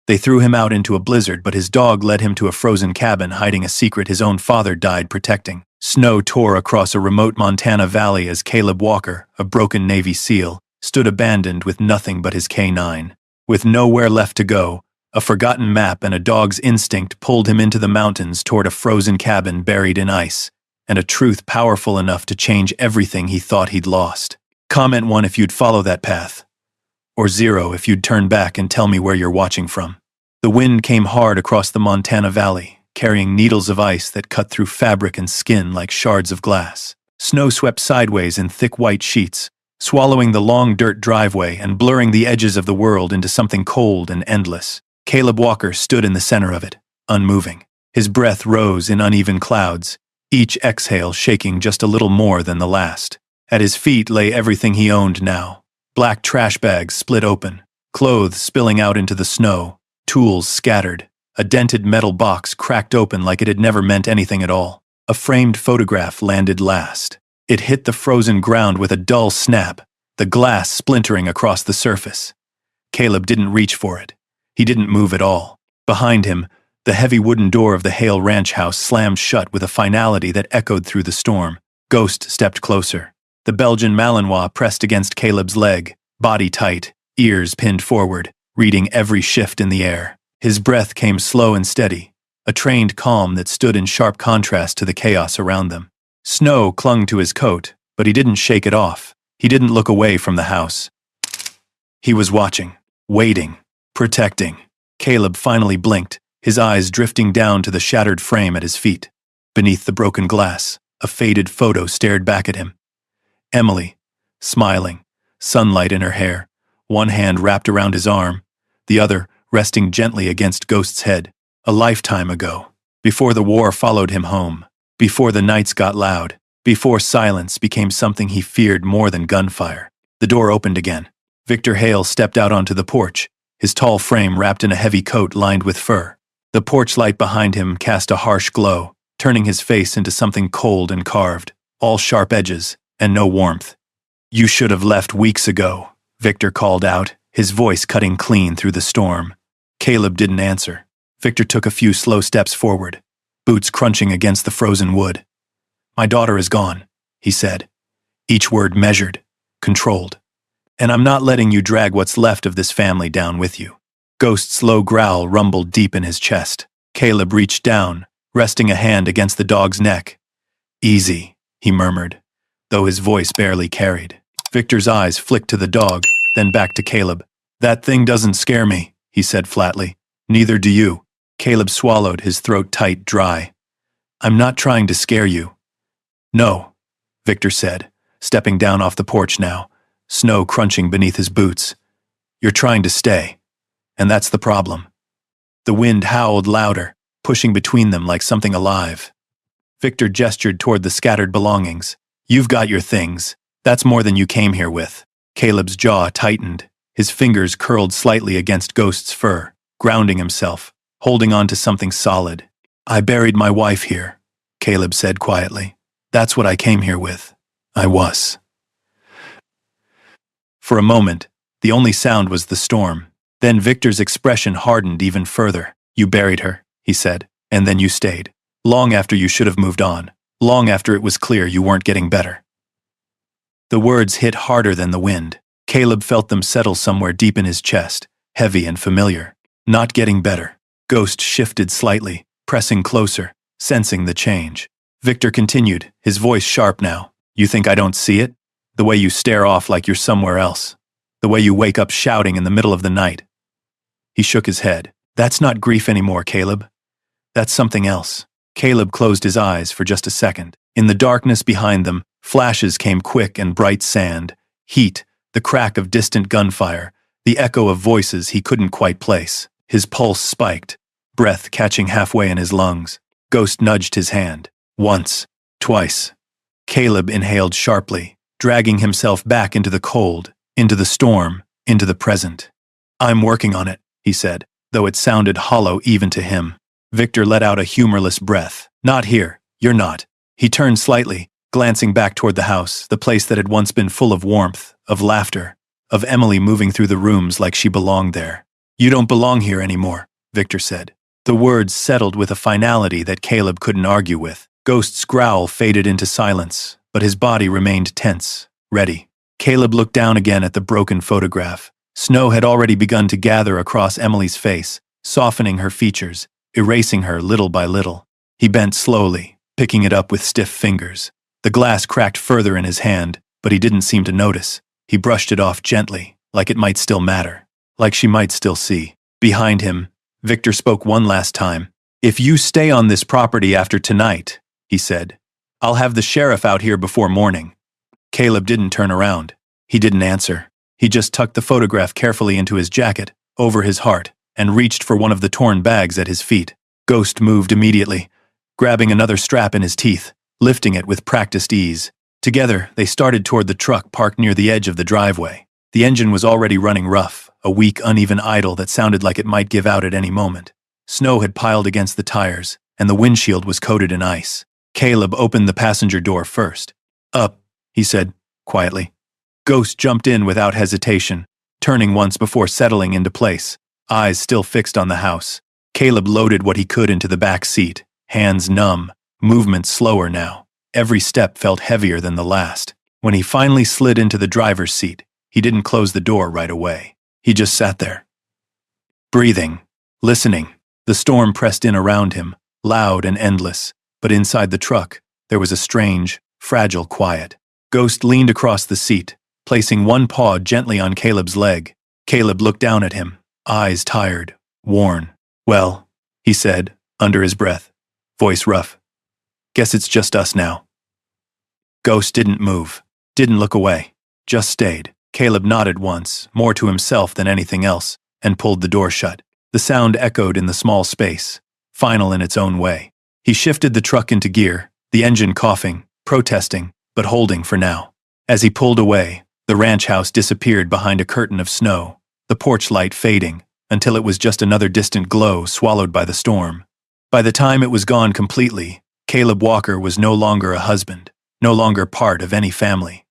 They threw him out into a blizzard, but his dog led him to a frozen cabin hiding a secret his own father died protecting. Snow tore across a remote Montana valley as Caleb Walker, a broken Navy SEAL, stood abandoned with nothing but his K9. With nowhere left to go, a forgotten map and a dog's instinct pulled him into the mountains toward a frozen cabin buried in ice, and a truth powerful enough to change everything he thought he'd lost. Comment 1 if you'd follow that path, or 0 if you'd turn back and tell me where you're watching from. The wind came hard across the Montana Valley, carrying needles of ice that cut through fabric and skin like shards of glass. Snow swept sideways in thick white sheets, swallowing the long dirt driveway and blurring the edges of the world into something cold and endless. Caleb Walker stood in the center of it, unmoving. His breath rose in uneven clouds, each exhale shaking just a little more than the last. At his feet lay everything he owned now. Black trash bags split open, clothes spilling out into the snow, tools scattered, a dented metal box cracked open like it had never meant anything at all. A framed photograph landed last. It hit the frozen ground with a dull snap, the glass splintering across the surface. Caleb didn't reach for it. He didn't move at all. Behind him, the heavy wooden door of the Hale ranch house slammed shut with a finality that echoed through the storm. Ghost stepped closer. The Belgian Malinois pressed against Caleb's leg, body tight, ears pinned forward, reading every shift in the air. His breath came slow and steady, a trained calm that stood in sharp contrast to the chaos around them. Snow clung to his coat, but he didn't shake it off. He didn't look away from the house. He was watching, waiting, protecting. Caleb finally blinked, his eyes drifting down to the shattered frame at his feet. Beneath the broken glass, a faded photo stared back at him. Emily, smiling, sunlight in her hair, one hand wrapped around his arm, the other resting gently against Ghost's head. A lifetime ago, before the war followed him home, before the nights got loud, before silence became something he feared more than gunfire. The door opened again. Victor Hale stepped out onto the porch, his tall frame wrapped in a heavy coat lined with fur. The porch light behind him cast a harsh glow, turning his face into something cold and carved, all sharp edges, and no warmth. "You should have left weeks ago," Victor called out, his voice cutting clean through the storm. Caleb didn't answer. Victor took a few slow steps forward, boots crunching against the frozen wood. "My daughter is gone," he said, each word measured, controlled. "And I'm not letting you drag what's left of this family down with you." Ghost's low growl rumbled deep in his chest. Caleb reached down, resting a hand against the dog's neck. "Easy," he murmured, though his voice barely carried. Victor's eyes flicked to the dog, then back to Caleb. "That thing doesn't scare me," he said flatly. "Neither do you." Caleb swallowed, his throat tight, dry. "I'm not trying to scare you." "No," Victor said, stepping down off the porch now, snow crunching beneath his boots. "You're trying to stay, and that's the problem." The wind howled louder, pushing between them like something alive. Victor gestured toward the scattered belongings. "You've got your things. That's more than you came here with." Caleb's jaw tightened, his fingers curled slightly against Ghost's fur, grounding himself, holding on to something solid. "I buried my wife here," Caleb said quietly. "That's what I came here with. I was." For a moment, the only sound was the storm. Then Victor's expression hardened even further. "You buried her," he said, "and then you stayed. Long after you should have moved on. Long after it was clear you weren't getting better." The words hit harder than the wind. Caleb felt them settle somewhere deep in his chest, heavy and familiar. Not getting better. Ghost shifted slightly, pressing closer, sensing the change. Victor continued, his voice sharp now. "You think I don't see it? The way you stare off like you're somewhere else. The way you wake up shouting in the middle of the night." He shook his head. "That's not grief anymore, Caleb. That's something else." Caleb closed his eyes for just a second. In the darkness behind them, flashes came quick and bright sand, heat, the crack of distant gunfire, the echo of voices he couldn't quite place. His pulse spiked, breath catching halfway in his lungs. Ghost nudged his hand. Once, twice. Caleb inhaled sharply, dragging himself back into the cold, into the storm, into the present. "I'm working on it," he said, though it sounded hollow even to him. Victor let out a humorless breath. "Not here, you're not." He turned slightly, glancing back toward the house, the place that had once been full of warmth, of laughter, of Emily moving through the rooms like she belonged there. You don't belong here anymore, Victor said. The words settled with a finality that Caleb couldn't argue with. Ghost's growl faded into silence, but his body remained tense, ready. Caleb looked down again at the broken photograph. Snow had already begun to gather across Emily's face, softening her features, erasing her little by little. He bent slowly, picking it up with stiff fingers. The glass cracked further in his hand, but he didn't seem to notice. He brushed it off gently, like it might still matter, like she might still see. Behind him, Victor spoke one last time. If you stay on this property after tonight, he said, I'll have the sheriff out here before morning. Caleb didn't turn around. He didn't answer. He just tucked the photograph carefully into his jacket, over his heart, and reached for one of the torn bags at his feet. Ghost moved immediately, grabbing another strap in his teeth, lifting it with practiced ease. Together, they started toward the truck parked near the edge of the driveway. The engine was already running rough, a weak, uneven idle that sounded like it might give out at any moment. Snow had piled against the tires, and the windshield was coated in ice. Caleb opened the passenger door first. Up, he said, quietly. Ghost jumped in without hesitation, turning once before settling into place, eyes still fixed on the house. Caleb loaded what he could into the back seat, hands numb, movement slower now. Every step felt heavier than the last. When he finally slid into the driver's seat, he didn't close the door right away. He just sat there, breathing, listening. The storm pressed in around him, loud and endless, but inside the truck, there was a strange, fragile quiet. Ghost leaned across the seat, placing one paw gently on Caleb's leg. Caleb looked down at him, eyes tired, worn. Well, he said, under his breath, voice rough. Guess it's just us now. Ghost didn't move, didn't look away, just stayed. Caleb nodded once, more to himself than anything else, and pulled the door shut. The sound echoed in the small space, final in its own way. He shifted the truck into gear, the engine coughing, protesting, but holding for now. As he pulled away, the ranch house disappeared behind a curtain of snow, the porch light fading, until it was just another distant glow swallowed by the storm. By the time it was gone completely, Caleb Walker was no longer a husband, no longer part of any family.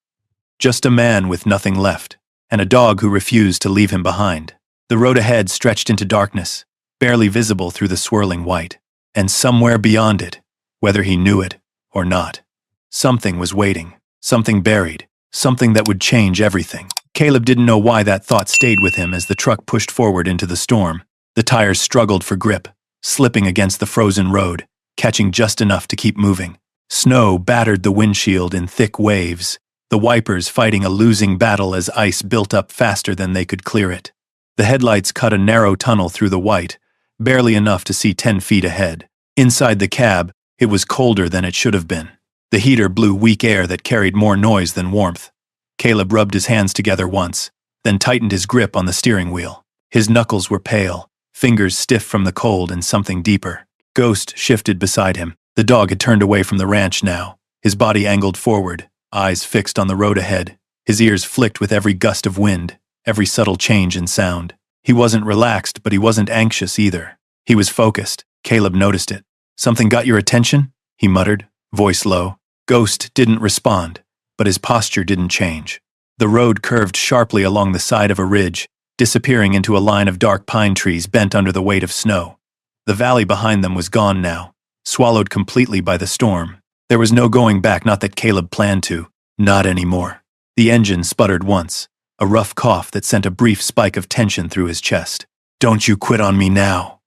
Just a man with nothing left, and a dog who refused to leave him behind. The road ahead stretched into darkness, barely visible through the swirling white. And somewhere beyond it, whether he knew it or not, something was waiting, something buried, something that would change everything. Caleb didn't know why that thought stayed with him as the truck pushed forward into the storm. The tires struggled for grip, slipping against the frozen road, catching just enough to keep moving. Snow battered the windshield in thick waves, the wipers fighting a losing battle as ice built up faster than they could clear it. The headlights cut a narrow tunnel through the white, barely enough to see 10 feet ahead. Inside the cab, it was colder than it should have been. The heater blew weak air that carried more noise than warmth. Caleb rubbed his hands together once, then tightened his grip on the steering wheel. His knuckles were pale, fingers stiff from the cold and something deeper. Ghost shifted beside him. The dog had turned away from the ranch now, his body angled forward, eyes fixed on the road ahead. His ears flicked with every gust of wind, every subtle change in sound. He wasn't relaxed, but he wasn't anxious either. He was focused. Caleb noticed it. Something got your attention? He muttered, voice low. Ghost didn't respond, but his posture didn't change. The road curved sharply along the side of a ridge, disappearing into a line of dark pine trees bent under the weight of snow. The valley behind them was gone now, swallowed completely by the storm. There was no going back, not that Caleb planned to. Not anymore. The engine sputtered once, a rough cough that sent a brief spike of tension through his chest. Don't you quit on me now,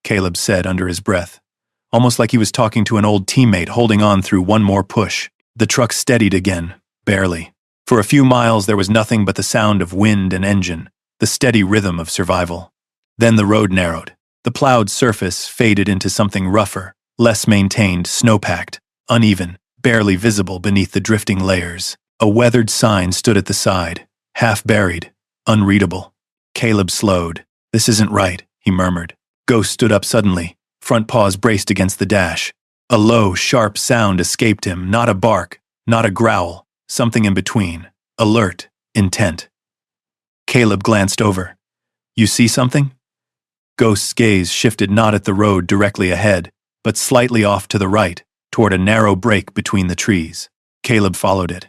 Caleb said under his breath, almost like he was talking to an old teammate holding on through one more push. The truck steadied again, barely. For a few miles there was nothing but the sound of wind and engine, the steady rhythm of survival. Then the road narrowed. The plowed surface faded into something rougher, less maintained, snow-packed, uneven, barely visible beneath the drifting layers. A weathered sign stood at the side, half buried, unreadable. Caleb slowed. This isn't right, he murmured. Ghost stood up suddenly, front paws braced against the dash. A low, sharp sound escaped him, not a bark, not a growl, something in between, alert, intent. Caleb glanced over. You see something? Ghost's gaze shifted not at the road directly ahead, but slightly off to the right, toward a narrow break between the trees. Caleb followed it.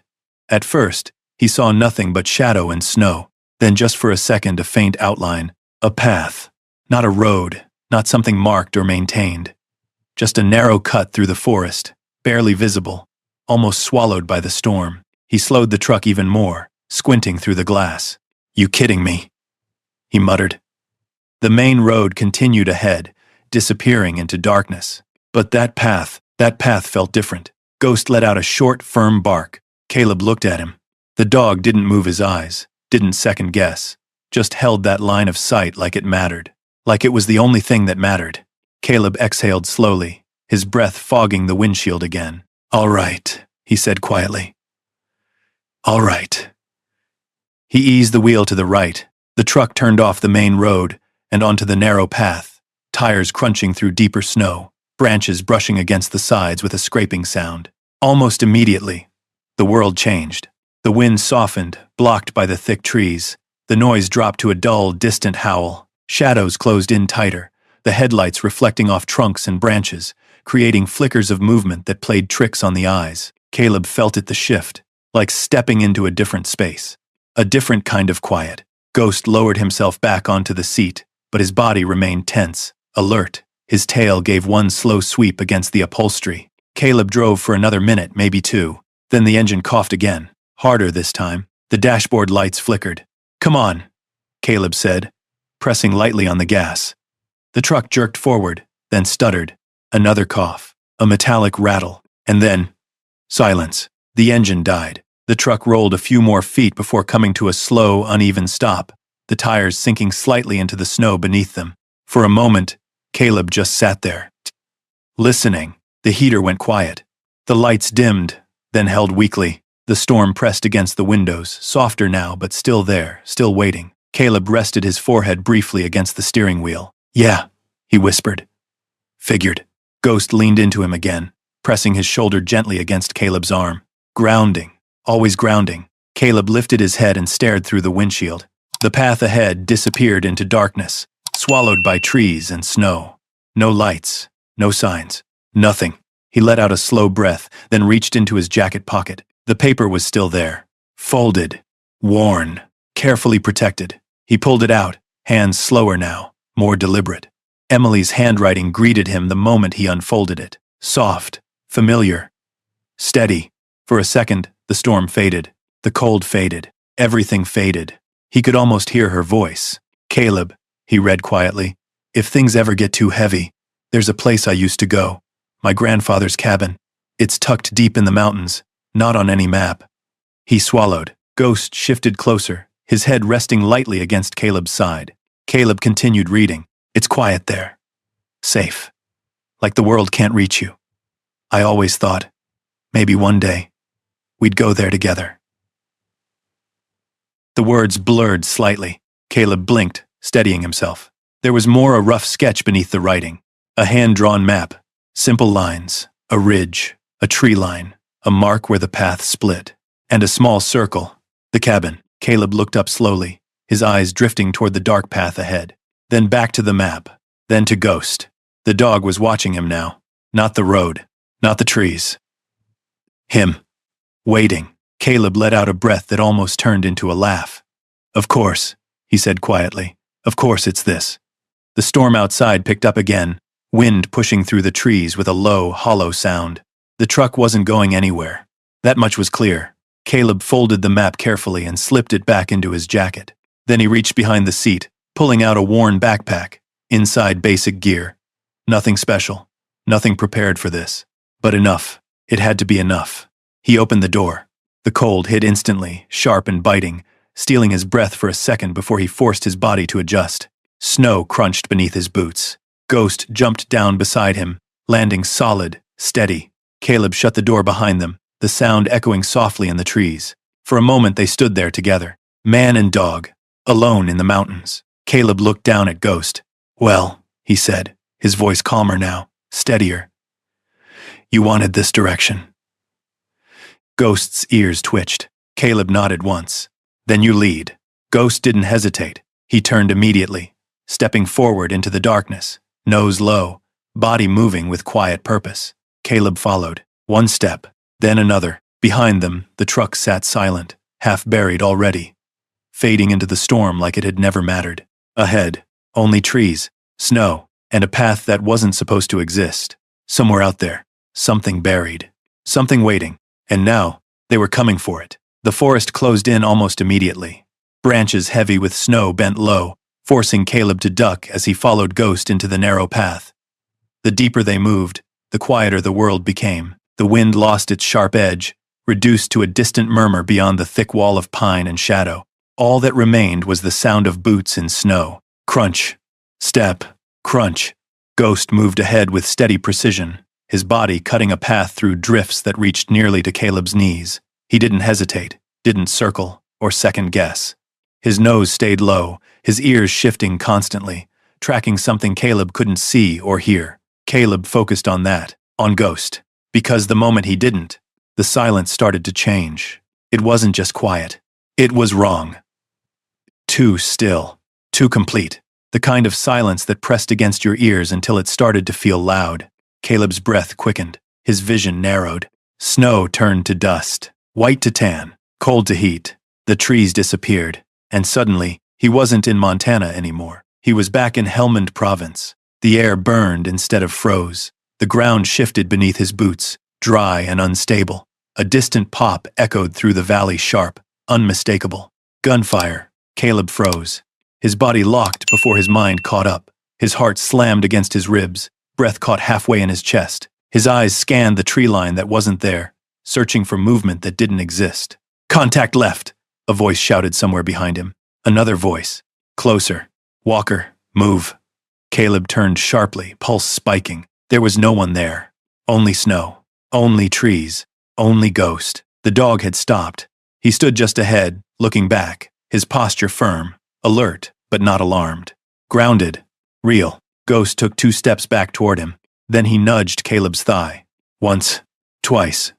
At first, he saw nothing but shadow and snow, then just for a second a faint outline, A path. Not a road, not something marked or maintained. Just a narrow cut through the forest, barely visible, almost swallowed by the storm. He slowed the truck even more, squinting through the glass. "You kidding me?" he muttered. The main road continued ahead, disappearing into darkness. But that path felt different. Ghost let out a short, firm bark. Caleb looked at him. The dog didn't move his eyes, didn't second guess, just held that line of sight like it mattered, like it was the only thing that mattered. Caleb exhaled slowly, his breath fogging the windshield again. "All right," he said quietly. "All right." He eased the wheel to the right. The truck turned off the main road and onto the narrow path, tires crunching through deeper snow, branches brushing against the sides with a scraping sound. Almost immediately, the world changed. The wind softened, blocked by the thick trees. The noise dropped to a dull, distant howl. Shadows closed in tighter, the headlights reflecting off trunks and branches, creating flickers of movement that played tricks on the eyes. Caleb felt it, the shift, like stepping into a different space. A different kind of quiet. Ghost lowered himself back onto the seat, but his body remained tense, alert. His tail gave one slow sweep against the upholstery. Caleb drove for another minute, maybe two. Then the engine coughed again, harder this time. The dashboard lights flickered. "Come on," Caleb said, pressing lightly on the gas. The truck jerked forward, then stuttered. Another cough, a metallic rattle, and then silence. The engine died. The truck rolled a few more feet before coming to a slow, uneven stop, the tires sinking slightly into the snow beneath them. For a moment, Caleb just sat there, listening. The heater went quiet. The lights dimmed, then held weakly. The storm pressed against the windows, softer now but still there, still waiting. Caleb rested his forehead briefly against the steering wheel. "Yeah," he whispered. "Figured." Ghost leaned into him again, pressing his shoulder gently against Caleb's arm. Grounding. Always grounding. Caleb lifted his head and stared through the windshield. The path ahead disappeared into darkness, swallowed by trees and snow. No lights, no signs, nothing. He let out a slow breath, then reached into his jacket pocket. The paper was still there, folded, worn, carefully protected. He pulled it out, hands slower now, more deliberate. Emily's handwriting greeted him the moment he unfolded it. Soft, familiar, steady. For a second, the storm faded. The cold faded. Everything faded. He could almost hear her voice. "Caleb," he read quietly, "if things ever get too heavy, there's a place I used to go. My grandfather's cabin. It's tucked deep in the mountains, not on any map." He swallowed. Ghost shifted closer, his head resting lightly against Caleb's side. Caleb continued reading. "It's quiet there. Safe. Like the world can't reach you. I always thought, maybe one day, we'd go there together." The words blurred slightly. Caleb blinked, steadying himself. There was more, a rough sketch beneath the writing. A hand-drawn map. Simple lines. A ridge. A tree line. A mark where the path split. And a small circle. The cabin. Caleb looked up slowly, his eyes drifting toward the dark path ahead. Then back to the map. Then to Ghost. The dog was watching him now. Not the road. Not the trees. Him. Waiting. Caleb let out a breath that almost turned into a laugh. "Of course," he said quietly. "Of course it's this." The storm outside picked up again, wind pushing through the trees with a low, hollow sound. The truck wasn't going anywhere. That much was clear. Caleb folded the map carefully and slipped it back into his jacket. Then he reached behind the seat, pulling out a worn backpack. Inside, basic gear. Nothing special. Nothing prepared for this. But enough. It had to be enough. He opened the door. The cold hit instantly, sharp and biting, stealing his breath for a second before he forced his body to adjust. Snow crunched beneath his boots. Ghost jumped down beside him, landing solid, steady. Caleb shut the door behind them, the sound echoing softly in the trees. For a moment they stood there together, man and dog, alone in the mountains. Caleb looked down at Ghost. "Well," he said, his voice calmer now, steadier. "You wanted this direction." Ghost's ears twitched. Caleb nodded once. "Then you lead." Ghost didn't hesitate. He turned immediately, stepping forward into the darkness, nose low, body moving with quiet purpose. Caleb followed. One step, then another. Behind them, the truck sat silent, half buried already, fading into the storm like it had never mattered. Ahead, Only trees, snow, and a path that wasn't supposed to exist. Somewhere out there, something buried, something waiting, and now, they were coming for it. The forest closed in almost immediately. Branches heavy with snow bent low, forcing Caleb to duck as he followed Ghost into the narrow path. The deeper they moved, the quieter the world became. The wind lost its sharp edge, reduced to a distant murmur beyond the thick wall of pine and shadow. All that remained was the sound of boots in snow. Crunch. Step. Crunch. Ghost moved ahead with steady precision, his body cutting a path through drifts that reached nearly to Caleb's knees. He didn't hesitate, didn't circle, or second guess. His nose stayed low, his ears shifting constantly, tracking something Caleb couldn't see or hear. Caleb focused on that, on Ghost. Because the moment he didn't, the silence started to change. It wasn't just quiet. It was wrong. Too still. Too complete. The kind of silence that pressed against your ears until it started to feel loud. Caleb's breath quickened. His vision narrowed. Snow turned to dust. White to tan. Cold to heat. The trees disappeared. And suddenly, he wasn't in Montana anymore. He was back in Helmand Province. The air burned instead of froze. The ground shifted beneath his boots, dry and unstable. A distant pop echoed through the valley, sharp, unmistakable. Gunfire. Caleb froze. His body locked before his mind caught up. His heart slammed against his ribs, breath caught halfway in his chest. His eyes scanned the tree line that wasn't there, searching for movement that didn't exist. Contact left, a voice shouted somewhere behind him. Another voice. Closer. Walker, move. Caleb turned sharply, pulse spiking. There was no one there. Only snow. Only trees. Only Ghost. The dog had stopped. He stood just ahead, looking back, his posture firm, alert, but not alarmed. Grounded. Real. Ghost took 2 steps back toward him. Then he nudged Caleb's thigh. Once. Twice.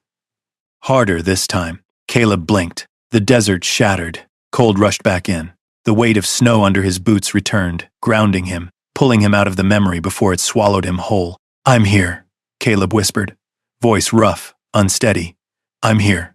Harder this time. Caleb blinked. The desert shattered. Cold rushed back in. The weight of snow under his boots returned, grounding him, pulling him out of the memory before it swallowed him whole. I'm here, Caleb whispered, voice rough, unsteady. I'm here.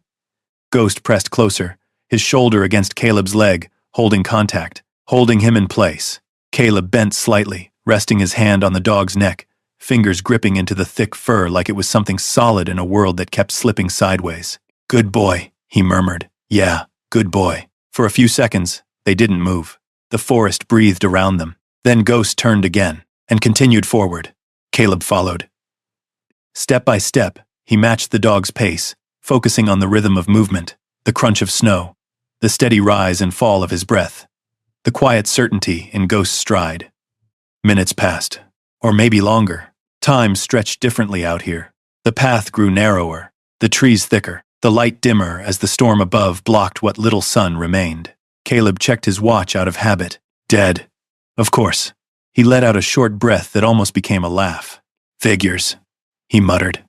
Ghost pressed closer, his shoulder against Caleb's leg, holding contact, holding him in place. Caleb bent slightly, resting his hand on the dog's neck, fingers gripping into the thick fur like it was something solid in a world that kept slipping sideways. Good boy, he murmured. Yeah, good boy. For a few seconds, they didn't move. The forest breathed around them. Then Ghost turned again and continued forward. Caleb followed. Step by step, he matched the dog's pace, focusing on the rhythm of movement, the crunch of snow, the steady rise and fall of his breath, the quiet certainty in Ghost's stride. Minutes passed, or maybe longer. Time stretched differently out here. The path grew narrower, the trees thicker, the light dimmer as the storm above blocked what little sun remained. Caleb checked his watch out of habit. Dead. Of course. He let out a short breath that almost became a laugh. Figures, he muttered.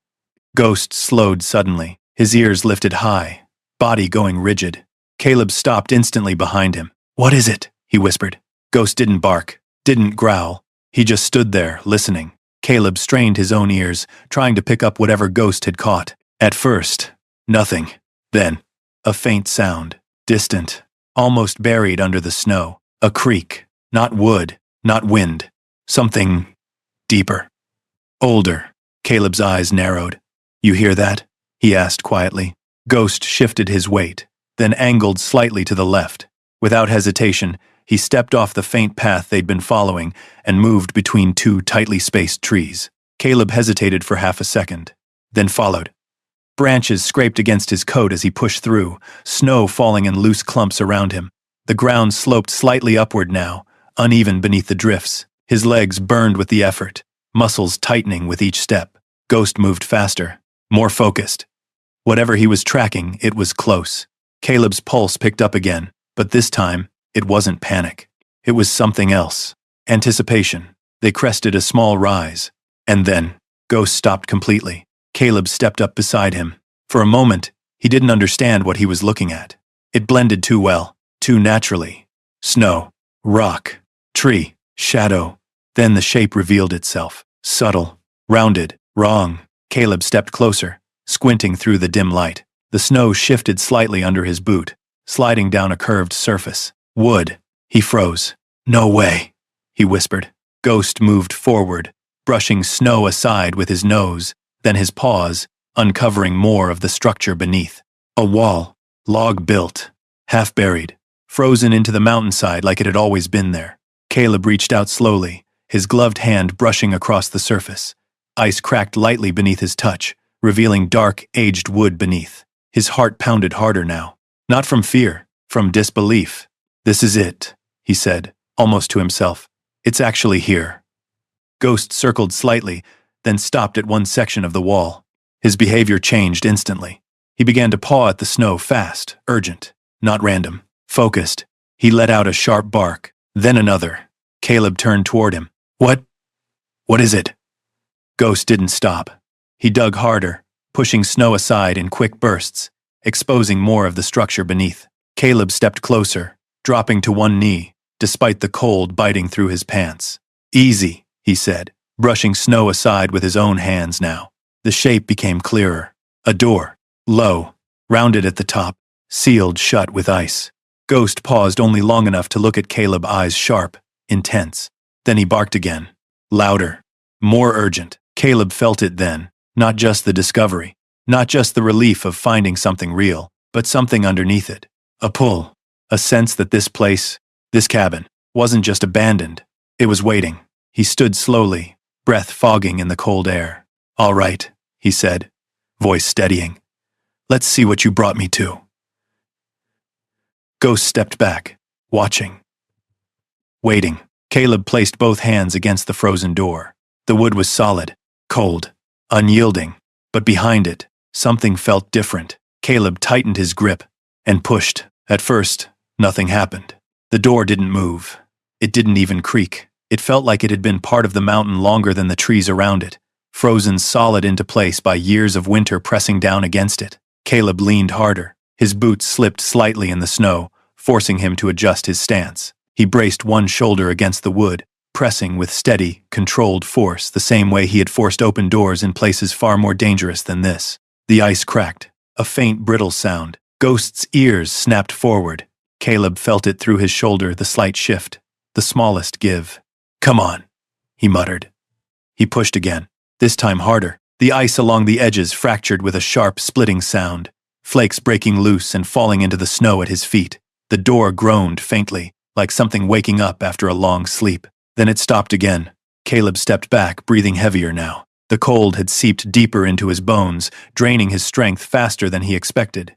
Ghost slowed suddenly, his ears lifted high, body going rigid. Caleb stopped instantly behind him. What is it? He whispered. Ghost didn't bark, didn't growl. He just stood there, listening. Caleb strained his own ears, trying to pick up whatever Ghost had caught. At first, nothing. Then, a faint sound, distant, almost buried under the snow. A creak, not wood, not wind. Something deeper. Older. Caleb's eyes narrowed. You hear that? He asked quietly. Ghost shifted his weight, then angled slightly to the left. Without hesitation, he stepped off the faint path they'd been following and moved between 2 tightly spaced trees. Caleb hesitated for half a second, then followed. Branches scraped against his coat as he pushed through, snow falling in loose clumps around him. The ground sloped slightly upward now, uneven beneath the drifts. His legs burned with the effort, muscles tightening with each step. Ghost moved faster, more focused. Whatever he was tracking, it was close. Caleb's pulse picked up again, but this time, it wasn't panic. It was something else. Anticipation. They crested a small rise. And then, Ghost stopped completely. Caleb stepped up beside him. For a moment, he didn't understand what he was looking at. It blended too well, too naturally. Snow, rock, tree, shadow. Then the shape revealed itself. Subtle, rounded, wrong. Caleb stepped closer, squinting through the dim light. The snow shifted slightly under his boot, sliding down a curved surface. Wood. He froze. No way. he whispered. Ghost moved forward, brushing snow aside with his nose, then his paws, uncovering more of the structure beneath. A wall, log built, half buried, frozen into the mountainside like it had always been there. Caleb reached out slowly, his gloved hand brushing across the surface. Ice cracked lightly beneath his touch, revealing dark, aged wood beneath. His heart pounded harder now. Not from fear, from disbelief. "This is it," he said, almost to himself. "It's actually here." Ghost circled slightly, then stopped at one section of the wall. His behavior changed instantly. He began to paw at the snow fast, urgent, not random, focused. He let out a sharp bark, then another. Caleb turned toward him. What is it?" Ghost didn't stop. He dug harder, pushing snow aside in quick bursts, exposing more of the structure beneath. Caleb stepped closer, dropping to one knee, despite the cold biting through his pants. "Easy," he said, brushing snow aside with his own hands now. The shape became clearer. A door, low, rounded at the top, sealed shut with ice. Ghost paused only long enough to look at Caleb, eyes sharp, intense. Then he barked again. Louder, more urgent. Caleb felt it then, not just the discovery, not just the relief of finding something real, but something underneath it. A pull, a sense that this place, this cabin, wasn't just abandoned. It was waiting. He stood slowly, breath fogging in the cold air. "All right," he said, voice steadying. "Let's see what you brought me to." Ghost stepped back, watching. Waiting. Caleb placed both hands against the frozen door. The wood was solid, cold, unyielding, but behind it, something felt different. Caleb tightened his grip and pushed. At first, nothing happened. The door didn't move. It didn't even creak. It felt like it had been part of the mountain longer than the trees around it, frozen solid into place by years of winter pressing down against it. Caleb leaned harder. His boots slipped slightly in the snow, forcing him to adjust his stance. He braced one shoulder against the wood, pressing with steady, controlled force the same way he had forced open doors in places far more dangerous than this. The ice cracked, a faint brittle sound. Ghost's ears snapped forward. Caleb felt it through his shoulder, the slight shift, the smallest give. "Come on," he muttered. He pushed again, this time harder. The ice along the edges fractured with a sharp, splitting sound, flakes breaking loose and falling into the snow at his feet. The door groaned faintly, like something waking up after a long sleep. Then it stopped again. Caleb stepped back, breathing heavier now. The cold had seeped deeper into his bones, draining his strength faster than he expected.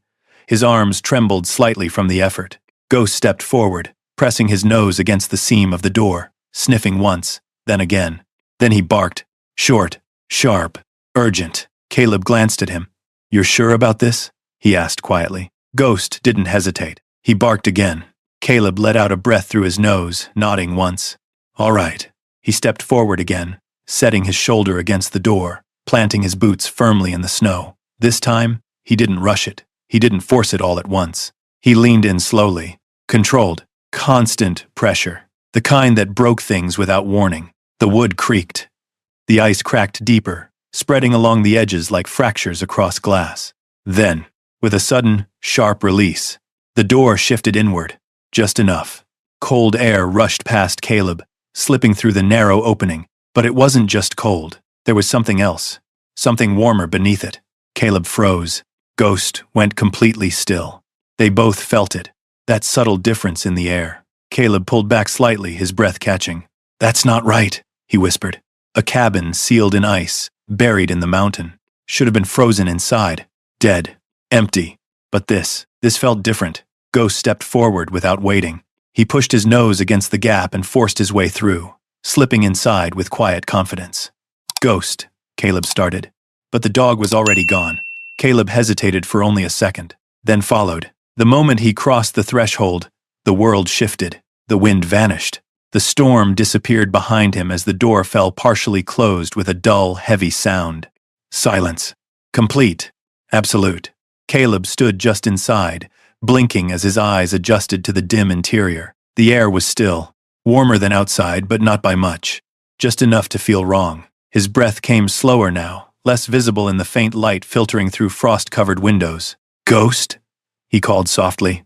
His arms trembled slightly from the effort. Ghost stepped forward, pressing his nose against the seam of the door, sniffing once, then again. Then he barked, short, sharp, urgent. Caleb glanced at him. "You're sure about this?" he asked quietly. Ghost didn't hesitate. He barked again. Caleb let out a breath through his nose, nodding once. "All right." He stepped forward again, setting his shoulder against the door, planting his boots firmly in the snow. This time, he didn't rush it. He didn't force it all at once. He leaned in slowly, controlled, constant pressure, the kind that broke things without warning. The wood creaked. The ice cracked deeper, spreading along the edges like fractures across glass. Then, with a sudden, sharp release, the door shifted inward, just enough. Cold air rushed past Caleb, slipping through the narrow opening. But it wasn't just cold. There was something else, something warmer beneath it. Caleb froze. Ghost went completely still. They both felt it, that subtle difference in the air. Caleb pulled back slightly, his breath catching. "That's not right," he whispered. A cabin sealed in ice, buried in the mountain. Should have been frozen inside, dead, empty. But this felt different. Ghost stepped forward without waiting. He pushed his nose against the gap and forced his way through, slipping inside with quiet confidence. "Ghost," Caleb started. But the dog was already gone. Caleb hesitated for only a second, then followed. The moment he crossed the threshold, the world shifted. The wind vanished. The storm disappeared behind him as the door fell partially closed with a dull, heavy sound. Silence. Complete. Absolute. Caleb stood just inside, blinking as his eyes adjusted to the dim interior. The air was still, warmer than outside, but not by much. Just enough to feel wrong. His breath came slower now, less visible in the faint light filtering through frost-covered windows. "Ghost?" he called softly.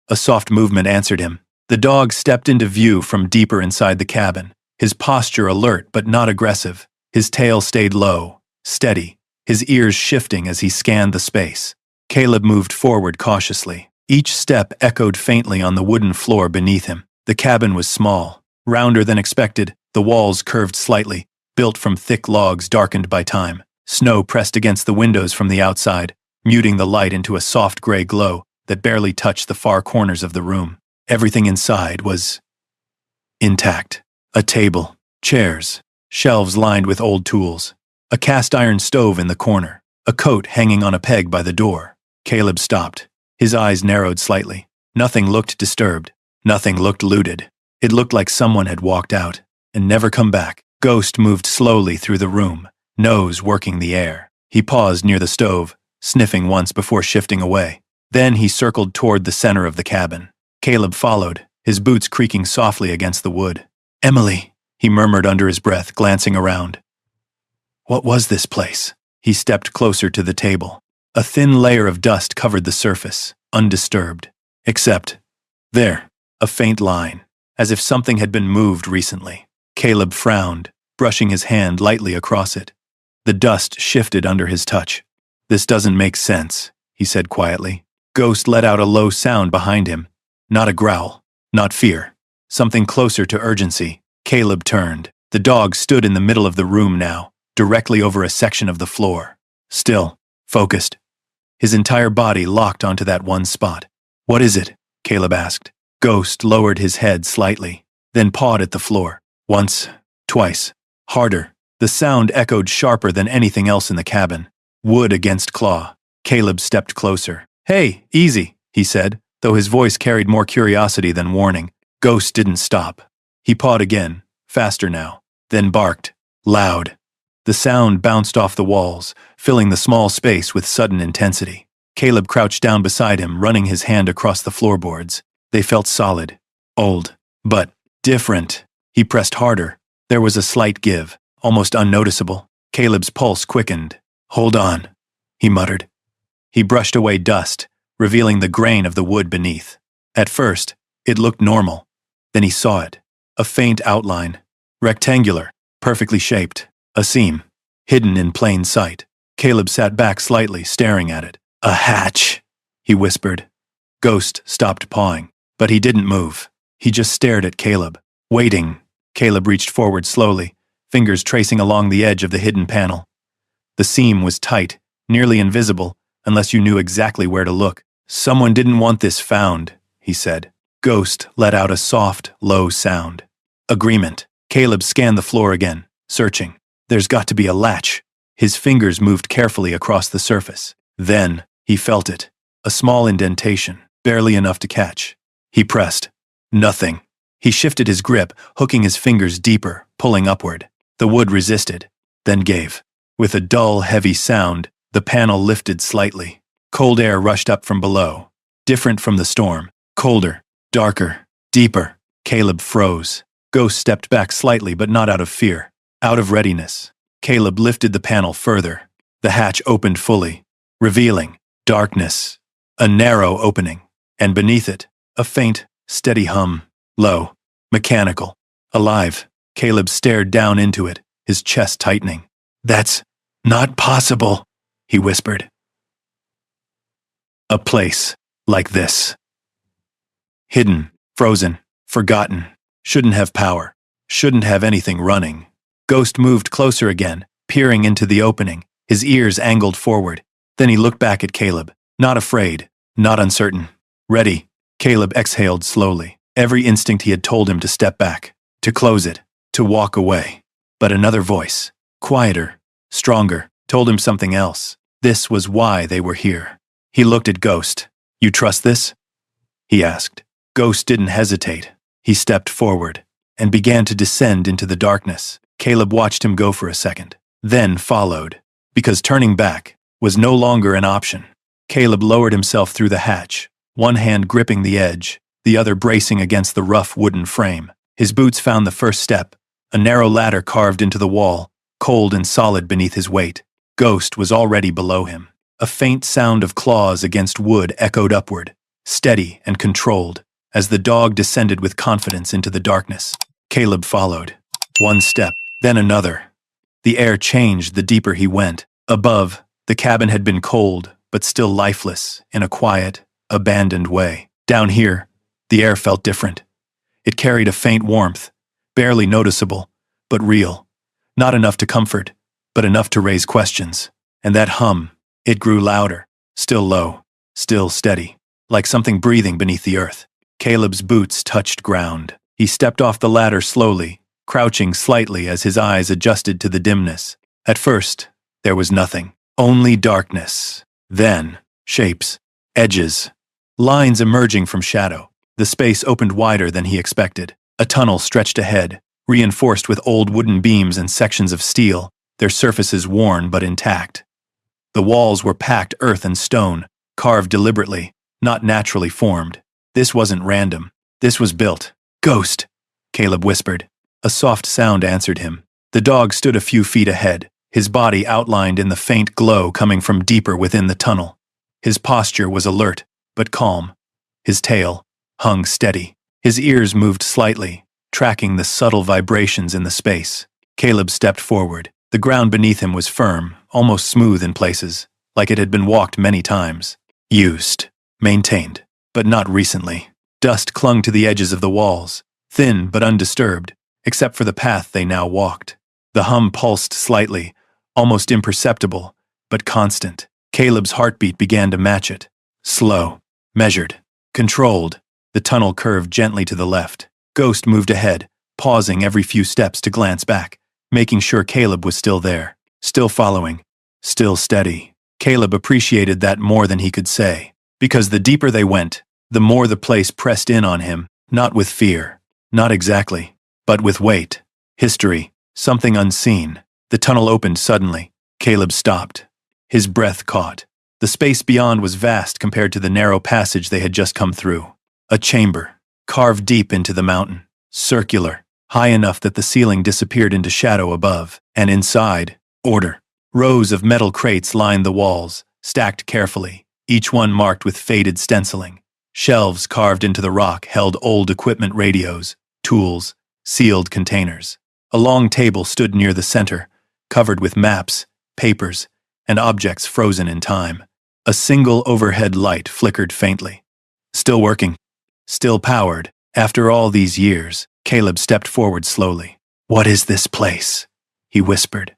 A soft movement answered him. The dog stepped into view from deeper inside the cabin, his posture alert but not aggressive. His tail stayed low, steady, his ears shifting as he scanned the space. Caleb moved forward cautiously. Each step echoed faintly on the wooden floor beneath him. The cabin was small, rounder than expected, the walls curved slightly, built from thick logs darkened by time. Snow pressed against the windows from the outside, muting the light into a soft gray glow that barely touched the far corners of the room. Everything inside was intact. A table, chairs, shelves lined with old tools, a cast-iron stove in the corner, a coat hanging on a peg by the door. Caleb stopped. His eyes narrowed slightly. Nothing looked disturbed. Nothing looked looted. It looked like someone had walked out and never come back. Ghost moved slowly through the room, nose working the air. He paused near the stove, sniffing once before shifting away. Then he circled toward the center of the cabin. Caleb followed, his boots creaking softly against the wood. "Emily," he murmured under his breath, glancing around. What was this place? He stepped closer to the table. A thin layer of dust covered the surface, undisturbed. Except, there, a faint line, as if something had been moved recently. Caleb frowned, brushing his hand lightly across it. The dust shifted under his touch. "This doesn't make sense," he said quietly. Ghost let out a low sound behind him. Not a growl, not fear. Something closer to urgency. Caleb turned. The dog stood in the middle of the room now, directly over a section of the floor. Still, focused. His entire body locked onto that one spot. "What is it?" Caleb asked. Ghost lowered his head slightly, then pawed at the floor. Once, twice, harder. The sound echoed sharper than anything else in the cabin. Wood against claw. Caleb stepped closer. "Hey, easy," he said, though his voice carried more curiosity than warning. Ghost didn't stop. He pawed again, faster now, then barked, loud. The sound bounced off the walls, filling the small space with sudden intensity. Caleb crouched down beside him, running his hand across the floorboards. They felt solid, old, but different. He pressed harder. There was a slight give, almost unnoticeable. Caleb's pulse quickened. "Hold on," he muttered. He brushed away dust, revealing the grain of the wood beneath. At first, it looked normal. Then he saw it. A faint outline. Rectangular, perfectly shaped. A seam. Hidden in plain sight. Caleb sat back slightly, staring at it. "A hatch," he whispered. Ghost stopped pawing, but he didn't move. He just stared at Caleb, waiting. Caleb reached forward slowly, fingers tracing along the edge of the hidden panel. The seam was tight, nearly invisible, unless you knew exactly where to look. "Someone didn't want this found," he said. Ghost let out a soft, low sound. Agreement. Caleb scanned the floor again, searching. There's got to be a latch. His fingers moved carefully across the surface. Then, he felt it. A small indentation, barely enough to catch. He pressed. Nothing. He shifted his grip, hooking his fingers deeper, pulling upward. The wood resisted, then gave. With a dull, heavy sound, the panel lifted slightly. Cold air rushed up from below. Different from the storm. Colder, darker, deeper. Caleb froze. Ghost stepped back slightly, but not out of fear. Out of readiness. Caleb lifted the panel further. The hatch opened fully, revealing darkness. A narrow opening. And beneath it, a faint, steady hum. Low. Mechanical. Alive. Caleb stared down into it, his chest tightening. "That's not possible," he whispered. A place like this. Hidden, frozen, forgotten. Shouldn't have power. Shouldn't have anything running. Ghost moved closer again, peering into the opening, his ears angled forward. Then he looked back at Caleb. Not afraid, not uncertain. Ready. Caleb exhaled slowly. Every instinct he had told him to step back, to close it, to walk away. But another voice, quieter, stronger, told him something else. This was why they were here. He looked at Ghost. "You trust this?" he asked. Ghost didn't hesitate. He stepped forward and began to descend into the darkness. Caleb watched him go for a second, then followed, because turning back was no longer an option. Caleb lowered himself through the hatch, one hand gripping the edge, the other bracing against the rough wooden frame. His boots found the first step, a narrow ladder carved into the wall, cold and solid beneath his weight. Ghost was already below him. A faint sound of claws against wood echoed upward, steady and controlled. as the dog descended with confidence into the darkness. Caleb followed. One step, then another. The air changed the deeper he went. Above, the cabin had been cold, but still lifeless, in a quiet, abandoned way. Down here, the air felt different. It carried a faint warmth, barely noticeable, but real. Not enough to comfort, but enough to raise questions. And that hum, it grew louder, still low, still steady, like something breathing beneath the earth. Caleb's boots touched ground. He stepped off the ladder slowly, crouching slightly as his eyes adjusted to the dimness. At first, there was nothing, only darkness. Then, shapes, edges, lines emerging from shadow. The space opened wider than he expected. A tunnel stretched ahead, reinforced with old wooden beams and sections of steel, their surfaces worn but intact. The walls were packed earth and stone, carved deliberately, not naturally formed. This wasn't random. This was built. "Ghost," Caleb whispered. A soft sound answered him. The dog stood a few feet ahead, his body outlined in the faint glow coming from deeper within the tunnel. His posture was alert, but calm. His tail hung steady. His ears moved slightly, tracking the subtle vibrations in the space. Caleb stepped forward. The ground beneath him was firm, almost smooth in places, like it had been walked many times. Used, maintained, but not recently. Dust clung to the edges of the walls, thin but undisturbed, except for the path they now walked. The hum pulsed slightly, almost imperceptible, but constant. Caleb's heartbeat began to match it. Slow, measured, controlled. The tunnel curved gently to the left. Ghost moved ahead, pausing every few steps to glance back, making sure Caleb was still there, still following, still steady. Caleb appreciated that more than he could say, because the deeper they went, the more the place pressed in on him, not with fear, not exactly, but with weight, history, something unseen. The tunnel opened suddenly. Caleb stopped. His breath caught. The space beyond was vast compared to the narrow passage they had just come through. A chamber, carved deep into the mountain, circular, high enough that the ceiling disappeared into shadow above, and inside, order. Rows of metal crates lined the walls, stacked carefully, each one marked with faded stenciling. Shelves carved into the rock held old equipment, radios, tools, sealed containers. A long table stood near the center, covered with maps, papers, and objects frozen in time. A single overhead light flickered faintly. Still working. Still powered. After all these years, Caleb stepped forward slowly. "What is this place?" he whispered.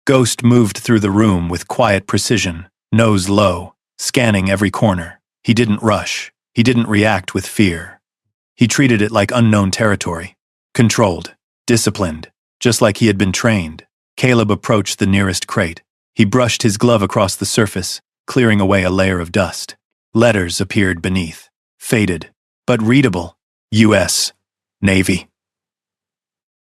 Ghost moved through the room with quiet precision, nose low, scanning every corner. He didn't rush. He didn't react with fear. He treated it like unknown territory. Controlled, disciplined, just like he had been trained. Caleb approached the nearest crate. He brushed his glove across the surface, clearing away a layer of dust. Letters appeared beneath, faded, but readable. U.S. Navy.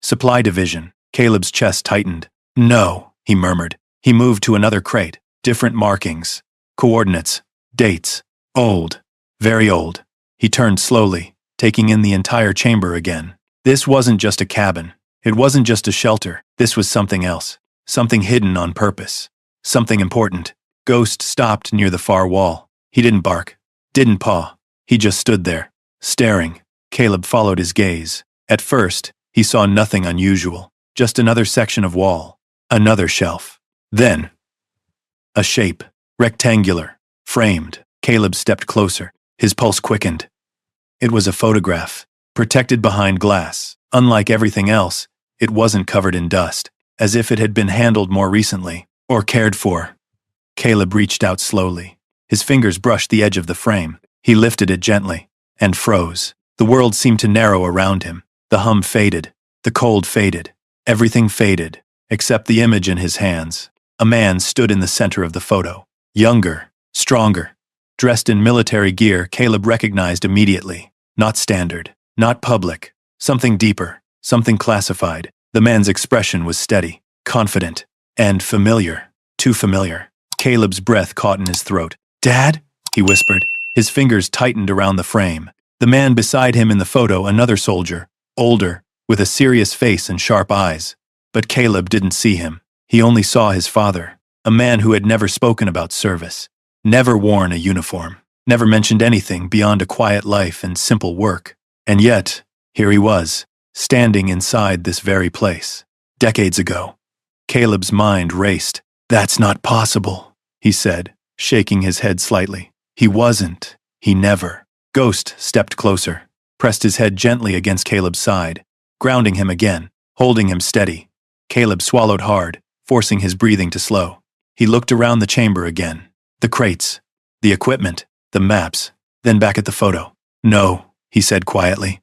Supply Division. Caleb's chest tightened. "No," he murmured. He moved to another crate. Different markings. Coordinates. Dates. Old. Very old. He turned slowly, taking in the entire chamber again. This wasn't just a cabin. It wasn't just a shelter. This was something else. Something hidden on purpose. Something important. Ghost stopped near the far wall. He didn't bark. Didn't paw. He just stood there, staring. Caleb followed his gaze. At first, he saw nothing unusual. Just another section of wall. Another shelf. Then, a shape. Rectangular. Framed. Caleb stepped closer. His pulse quickened. It was a photograph. Protected behind glass. Unlike everything else, it wasn't covered in dust, as if it had been handled more recently, or cared for. Caleb reached out slowly. His fingers brushed the edge of the frame. He lifted it gently, and froze. The world seemed to narrow around him. The hum faded. The cold faded. Everything faded, except the image in his hands. A man stood in the center of the photo. Younger, stronger. Dressed in military gear, Caleb recognized immediately. Not standard. Not public. Something deeper. Something classified. The man's expression was steady, confident, and familiar. Too familiar. Caleb's breath caught in his throat. "Dad?" he whispered. His fingers tightened around the frame. The man beside him in the photo, another soldier, older, with a serious face and sharp eyes. But Caleb didn't see him. He only saw his father, a man who had never spoken about service, never worn a uniform, never mentioned anything beyond a quiet life and simple work. And yet, here he was, standing inside this very place. Decades ago. Caleb's mind raced. "That's not possible," he said, shaking his head slightly. "He wasn't. He never." Ghost stepped closer, pressed his head gently against Caleb's side, grounding him again, holding him steady. Caleb swallowed hard, forcing his breathing to slow. He looked around the chamber again. The crates, the equipment, the maps, then back at the photo. "No," he said quietly.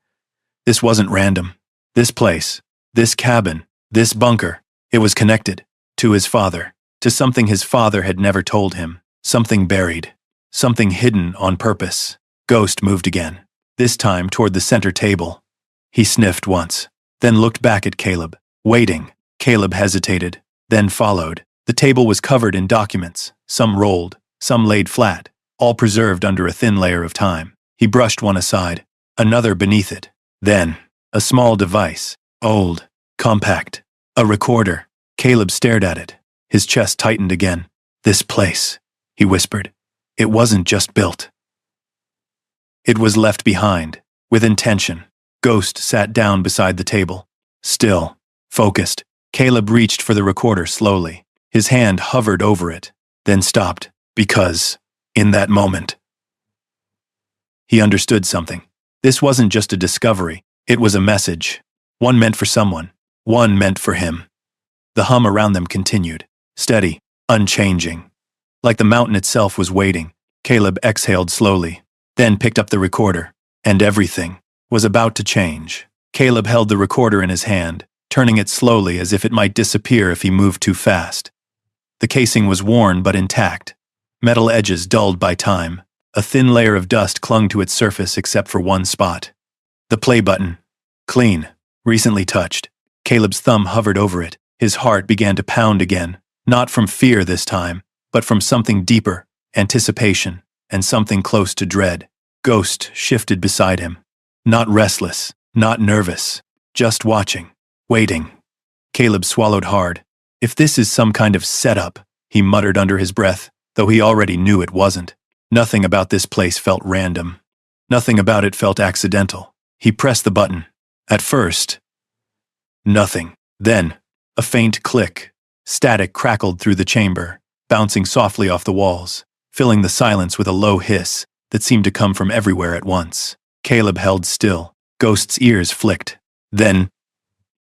"This wasn't random. This place, this cabin, this bunker, it was connected to his father, to something his father had never told him, something buried, something hidden on purpose." Ghost moved again, this time toward the center table. He sniffed once, then looked back at Caleb, waiting. Caleb hesitated, then followed. The table was covered in documents, some rolled, some laid flat, all preserved under a thin layer of time. He brushed one aside, another beneath it. Then, a small device, old, compact, a recorder. Caleb stared at it, his chest tightened again. "This place," he whispered. "It wasn't just built. It was left behind, with intention." Ghost sat down beside the table. Still, focused, Caleb reached for the recorder slowly. His hand hovered over it, then stopped, because, in that moment, he understood something. This wasn't just a discovery, it was a message. One meant for someone, one meant for him. The hum around them continued, steady, unchanging. Like the mountain itself was waiting. Caleb exhaled slowly, then picked up the recorder, and everything was about to change. Caleb held the recorder in his hand, turning it slowly as if it might disappear if he moved too fast. The casing was worn but intact, metal edges dulled by time. A thin layer of dust clung to its surface except for one spot. The play button. Clean, recently touched. Caleb's thumb hovered over it. His heart began to pound again, not from fear this time, but from something deeper, anticipation, and something close to dread. Ghost shifted beside him. Not restless, not nervous, just watching, waiting. Caleb swallowed hard. "If this is some kind of setup," he muttered under his breath, though he already knew it wasn't. Nothing about this place felt random. Nothing about it felt accidental. He pressed the button. At first, nothing. Then, a faint click. Static crackled through the chamber, bouncing softly off the walls, filling the silence with a low hiss that seemed to come from everywhere at once. Caleb held still. Ghost's ears flicked. Then,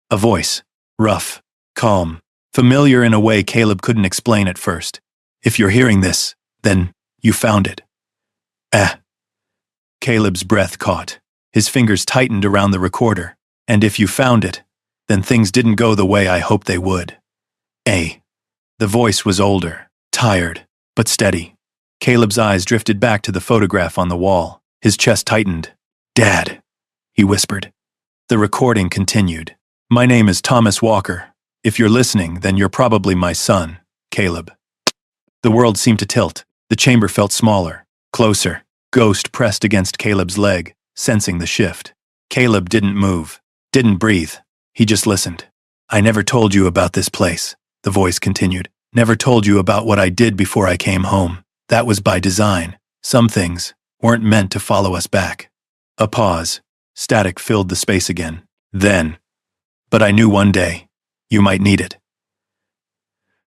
a voice. Rough, calm, familiar in a way Caleb couldn't explain at first. "If you're hearing this, then you found it." Caleb's breath caught. His fingers tightened around the recorder. "And if you found it, then things didn't go the way I hoped they would." The voice was older, tired, but steady. Caleb's eyes drifted back to the photograph on the wall. His chest tightened. "Dad," he whispered. The recording continued. "My name is Thomas Walker. If you're listening, then you're probably my son, Caleb." The world seemed to tilt. The chamber felt smaller, closer. Ghost pressed against Caleb's leg, sensing the shift. Caleb didn't move, didn't breathe. He just listened. "I never told you about this place," the voice continued. "Never told you about what I did before I came home. That was by design. Some things weren't meant to follow us back." A pause. Static filled the space again. Then, "But I knew one day, you might need it."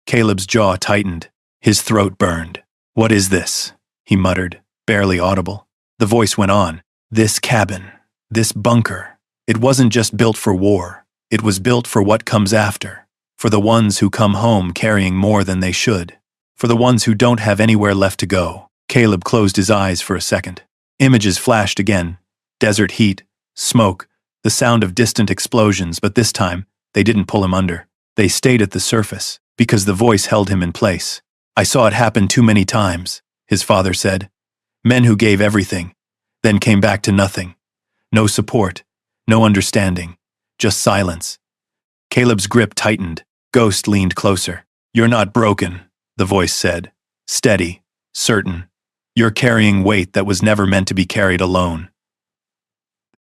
Caleb's jaw tightened. His throat burned. "What is this?" he muttered, barely audible. The voice went on. "This cabin, this bunker, it wasn't just built for war. It was built for what comes after. For the ones who come home carrying more than they should. For the ones who don't have anywhere left to go." Caleb closed his eyes for a second. Images flashed again. Desert heat, smoke, the sound of distant explosions, but this time, they didn't pull him under. They stayed at the surface, because the voice held him in place. "I saw it happen too many times," his father said. "Men who gave everything, then came back to nothing. No support, no understanding, just silence." Caleb's grip tightened. Ghost leaned closer. "You're not broken," the voice said. Steady, certain. "You're carrying weight that was never meant to be carried alone."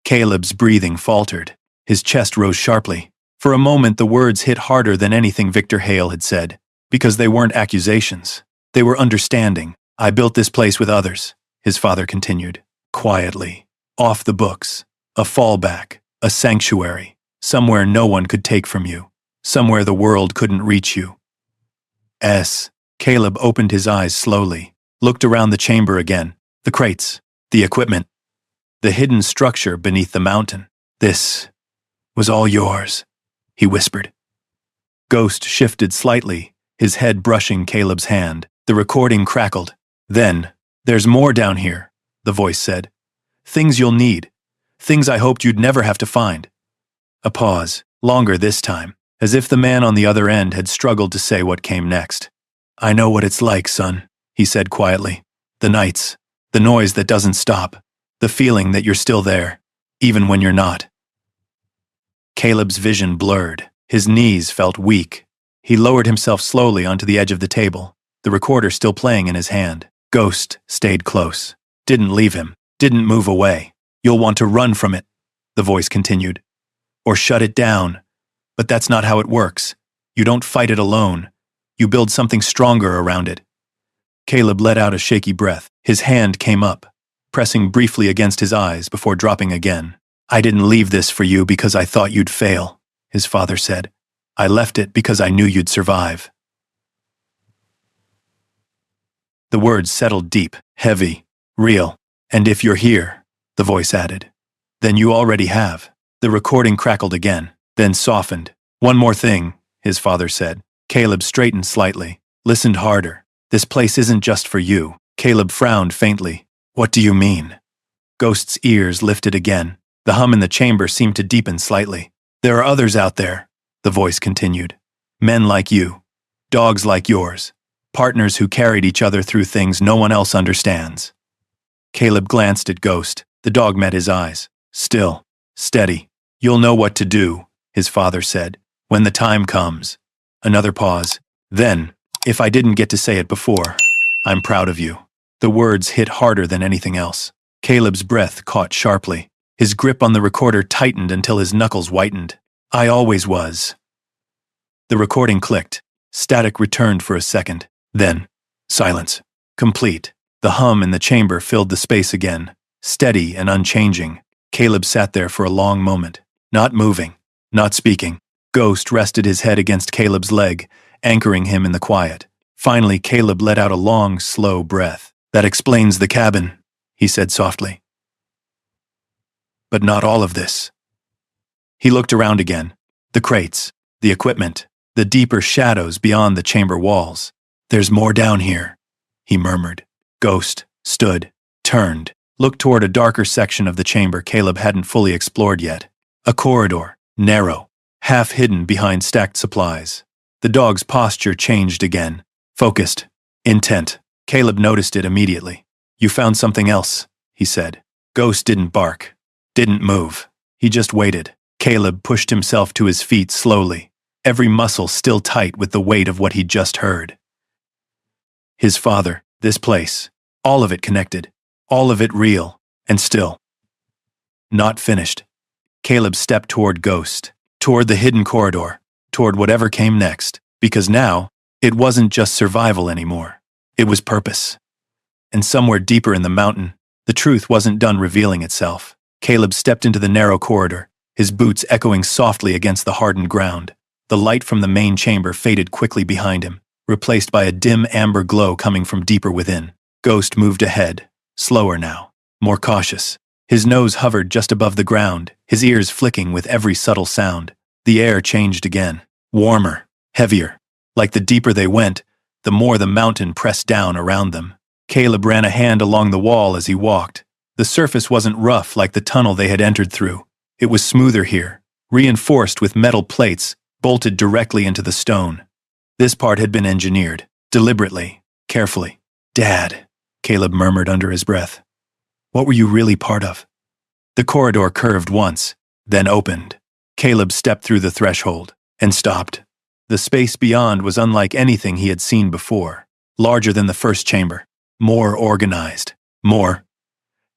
Caleb's breathing faltered. His chest rose sharply. For a moment the words hit harder than anything Victor Hale had said, because they weren't accusations. They were understanding. "I built this place with others. his father continued, quietly. Off the books. A fallback. A sanctuary. Somewhere no one could take from you. Somewhere the world couldn't reach you. Caleb opened his eyes slowly, looked around the chamber again. The crates. The equipment. The hidden structure beneath the mountain. This was all yours, he whispered. Ghost shifted slightly, his head brushing Caleb's hand. The recording crackled. Then, there's more down here, the voice said. Things you'll need. Things I hoped you'd never have to find. A pause, longer this time, as if the man on the other end had struggled to say what came next. I know what it's like, son, he said quietly. The nights, the noise that doesn't stop, the feeling that you're still there, even when you're not. Caleb's vision blurred. His knees felt weak. He lowered himself slowly onto the edge of the table, the recorder still playing in his hand. Ghost stayed close. Didn't leave him. Didn't move away. You'll want to run from it, the voice continued. Or shut it down. But that's not how it works. You don't fight it alone. You build something stronger around it. Caleb let out a shaky breath. His hand came up, pressing briefly against his eyes before dropping again. I didn't leave this for you because I thought you'd fail, his father said. I left it because I knew you'd survive. The words settled deep, heavy, real. And if you're here, the voice added, then you already have. The recording crackled again, then softened. One more thing, his father said. Caleb straightened slightly, listened harder. This place isn't just for you. Caleb frowned faintly. What do you mean? Ghost's ears lifted again. The hum in the chamber seemed to deepen slightly. There are others out there, the voice continued. Men like you. Dogs like yours. Partners who carried each other through things no one else understands. Caleb glanced at Ghost. The dog met his eyes. Still. Steady. You'll know what to do, his father said, when the time comes. Another pause. Then, if I didn't get to say it before, I'm proud of you. The words hit harder than anything else. Caleb's breath caught sharply. His grip on the recorder tightened until his knuckles whitened. I always was. The recording clicked. Static returned for a second. Then, silence. Complete. The hum in the chamber filled the space again, steady and unchanging. Caleb sat there for a long moment, not moving, not speaking. Ghost rested his head against Caleb's leg, anchoring him in the quiet. Finally, Caleb let out a long, slow breath. That explains the cabin, he said softly. But not all of this. He looked around again. The crates, the equipment, the deeper shadows beyond the chamber walls. There's more down here, he murmured. Ghost stood, turned, looked toward a darker section of the chamber Caleb hadn't fully explored yet. A corridor, narrow, half hidden behind stacked supplies. The dog's posture changed again, focused, intent. Caleb noticed it immediately. You found something else, he said. Ghost didn't bark, didn't move. He just waited. Caleb pushed himself to his feet slowly, every muscle still tight with the weight of what he'd just heard. His father, this place, all of it connected, all of it real, and still not finished. Caleb stepped toward Ghost, toward the hidden corridor, toward whatever came next, because now, it wasn't just survival anymore. It was purpose. And somewhere deeper in the mountain, the truth wasn't done revealing itself. Caleb stepped into the narrow corridor, his boots echoing softly against the hardened ground. The light from the main chamber faded quickly behind him, replaced by a dim amber glow coming from deeper within. Ghost moved ahead, slower now, more cautious. His nose hovered just above the ground, his ears flicking with every subtle sound. The air changed again, warmer, heavier. Like the deeper they went, the more the mountain pressed down around them. Caleb ran a hand along the wall as he walked. The surface wasn't rough like the tunnel they had entered through. It was smoother here, reinforced with metal plates bolted directly into the stone. This part had been engineered, deliberately, carefully. Dad, Caleb murmured under his breath. What were you really part of? The corridor curved once, then opened. Caleb stepped through the threshold and stopped. The space beyond was unlike anything he had seen before. Larger than the first chamber, more organized, more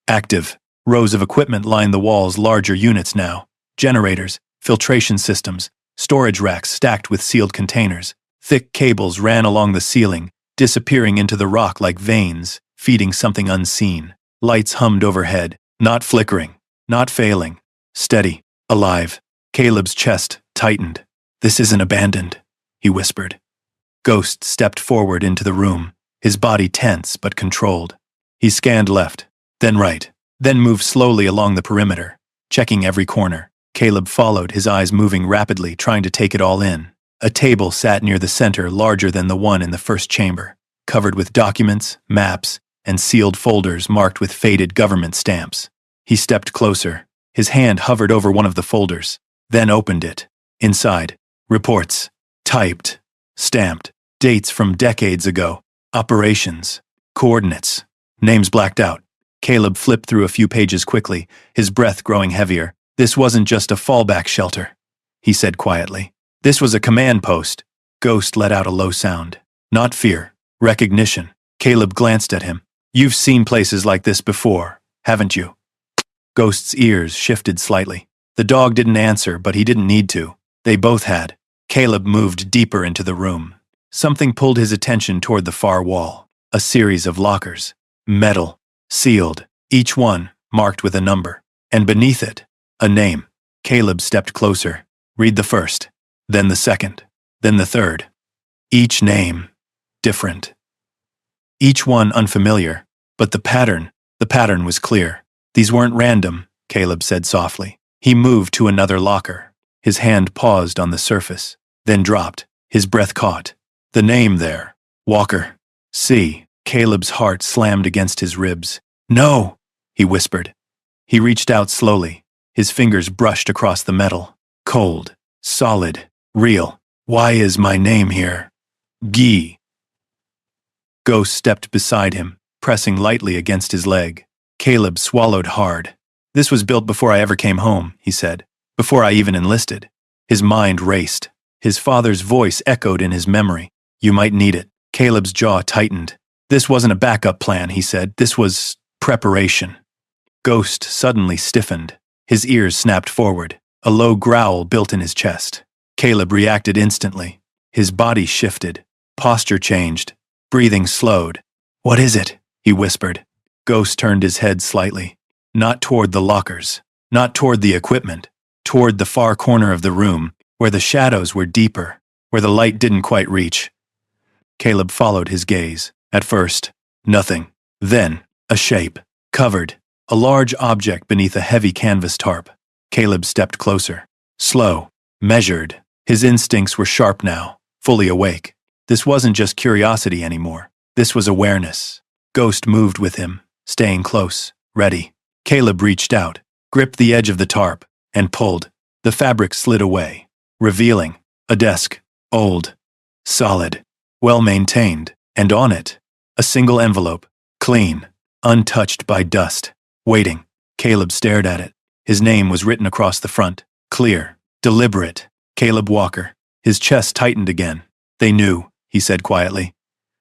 active. Rows of equipment lined the walls, larger units now. Generators, filtration systems, storage racks stacked with sealed containers. Thick cables ran along the ceiling, disappearing into the rock like veins, feeding something unseen. Lights hummed overhead, not flickering, not failing, steady, alive. Caleb's chest tightened. "This isn't abandoned," he whispered. Ghost stepped forward into the room, his body tense but controlled. He scanned left, then right, then moved slowly along the perimeter, checking every corner. Caleb followed, his eyes moving rapidly, trying to take it all in. A table sat near the center, larger than the one in the first chamber, covered with documents, maps, and sealed folders marked with faded government stamps. He stepped closer. His hand hovered over one of the folders, then opened it. Inside, reports, typed, stamped, dates from decades ago, operations, coordinates, names blacked out. Caleb flipped through a few pages quickly, his breath growing heavier. "This wasn't just a fallback shelter," he said quietly. "This was a command post." Ghost let out a low sound. Not fear, recognition. Caleb glanced at him. "You've seen places like this before, haven't you?" Ghost's ears shifted slightly. The dog didn't answer, but he didn't need to. They both had. Caleb moved deeper into the room. Something pulled his attention toward the far wall. A series of lockers. Metal. Sealed. Each one marked with a number. And beneath it, a name. Caleb stepped closer. "Read the first. Then the second. Then the third." Each name different. Each one unfamiliar. But the pattern was clear. "These weren't random," Caleb said softly. He moved to another locker. His hand paused on the surface, then dropped. His breath caught. The name there. Walker. C. Caleb's heart slammed against his ribs. "No," he whispered. He reached out slowly. His fingers brushed across the metal. Cold. Solid. Real. "Why is my name here?" "Guy." Ghost stepped beside him, pressing lightly against his leg. Caleb swallowed hard. "This was built before I ever came home," he said. "Before I even enlisted." His mind raced. His father's voice echoed in his memory. "You might need it." Caleb's jaw tightened. "This wasn't a backup plan," he said. "This was preparation." Ghost suddenly stiffened. His ears snapped forward. A low growl built in his chest. Caleb reacted instantly. His body shifted. Posture changed. Breathing slowed. "What is it?" he whispered. Ghost turned his head slightly. Not toward the lockers. Not toward the equipment. Toward the far corner of the room, where the shadows were deeper, where the light didn't quite reach. Caleb followed his gaze. At first, nothing. Then, a shape. Covered. A large object beneath a heavy canvas tarp. Caleb stepped closer. Slow. Measured. His instincts were sharp now, fully awake. This wasn't just curiosity anymore. This was awareness. Ghost moved with him, staying close, ready. Caleb reached out, gripped the edge of the tarp, and pulled. The fabric slid away, revealing a desk, old, solid, well-maintained, and on it, a single envelope, clean, untouched by dust, waiting. Caleb stared at it. His name was written across the front, clear, deliberate. Caleb Walker. His chest tightened again. "They knew," he said quietly.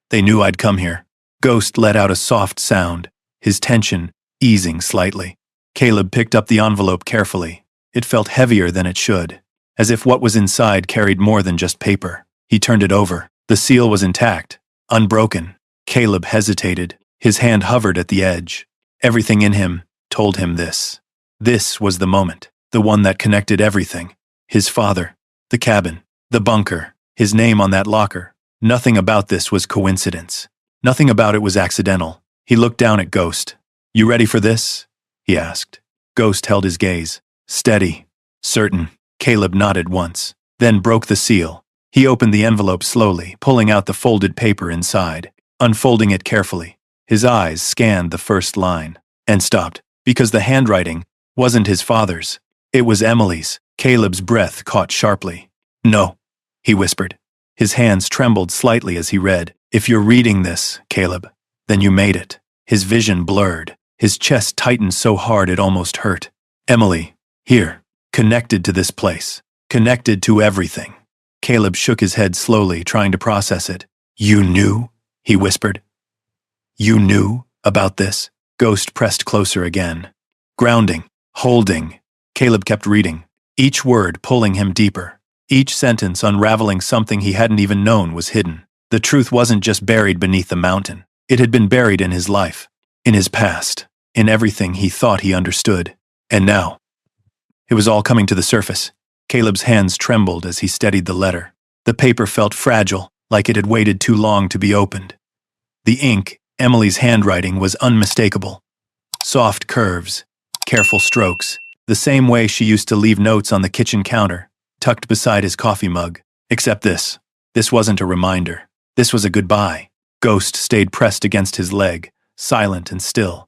"They knew I'd come here." Ghost let out a soft sound, his tension easing slightly. Caleb picked up the envelope carefully. It felt heavier than it should, as if what was inside carried more than just paper. He turned it over. The seal was intact, unbroken. Caleb hesitated. His hand hovered at the edge. Everything in him told him this. This was the moment, the one that connected everything. His father, the cabin, the bunker, his name on that locker. Nothing about this was coincidence. Nothing about it was accidental. He looked down at Ghost. "You ready for this?" he asked. Ghost held his gaze. Steady. Certain. Caleb nodded once, then broke the seal. He opened the envelope slowly, pulling out the folded paper inside, unfolding it carefully. His eyes scanned the first line, and stopped, because the handwriting wasn't his father's. It was Emily's. Caleb's breath caught sharply. "No," he whispered. His hands trembled slightly as he read. "If you're reading this, Caleb, then you made it." His vision blurred. His chest tightened so hard it almost hurt. "Emily, here, connected to this place, connected to everything." Caleb shook his head slowly, trying to process it. "You knew?" he whispered. "You knew about this?" Ghost pressed closer again. Grounding, holding. Caleb kept reading, each word pulling him deeper, each sentence unraveling something he hadn't even known was hidden. The truth wasn't just buried beneath the mountain. It had been buried in his life, in his past, in everything he thought he understood. And now, it was all coming to the surface. Caleb's hands trembled as he steadied the letter. The paper felt fragile, like it had waited too long to be opened. The ink, Emily's handwriting, was unmistakable. Soft curves, careful strokes, the same way she used to leave notes on the kitchen counter, tucked beside his coffee mug. Except this. This wasn't a reminder. This was a goodbye. Ghost stayed pressed against his leg, silent and still,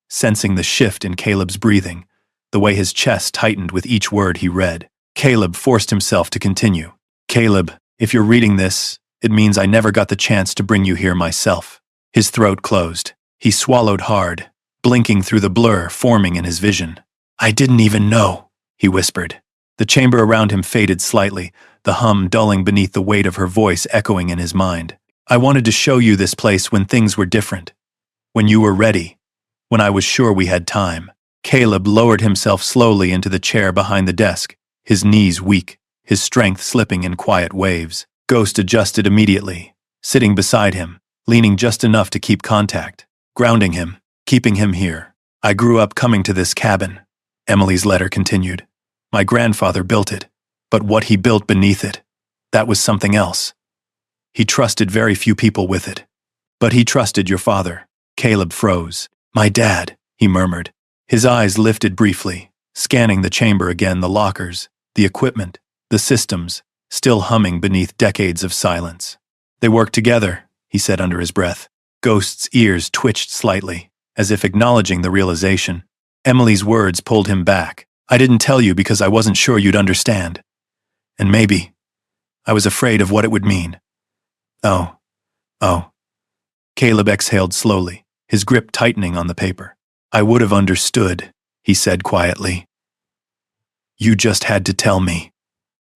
sensing the shift in Caleb's breathing, the way his chest tightened with each word he read. Caleb forced himself to continue. Caleb, if you're reading this, it means I never got the chance to bring you here myself. His throat closed. He swallowed hard, blinking through the blur forming in his vision. I didn't even know, he whispered. The chamber around him faded slightly, the hum dulling beneath the weight of her voice echoing in his mind. I wanted to show you this place when things were different. When you were ready. When I was sure we had time. Caleb lowered himself slowly into the chair behind the desk, his knees weak, his strength slipping in quiet waves. Ghost adjusted immediately, sitting beside him, leaning just enough to keep contact, grounding him, keeping him here. I grew up coming to this cabin, Emily's letter continued. My grandfather built it, but what he built beneath it, that was something else. He trusted very few people with it. But he trusted your father. Caleb froze. My dad, he murmured. His eyes lifted briefly, scanning the chamber again, the lockers, the equipment, the systems, still humming beneath decades of silence. They worked together, he said under his breath. Ghost's ears twitched slightly, as if acknowledging the realization. Emily's words pulled him back. I didn't tell you because I wasn't sure you'd understand. And maybe I was afraid of what it would mean. Oh. Caleb exhaled slowly, his grip tightening on the paper. I would have understood, he said quietly. You just had to tell me.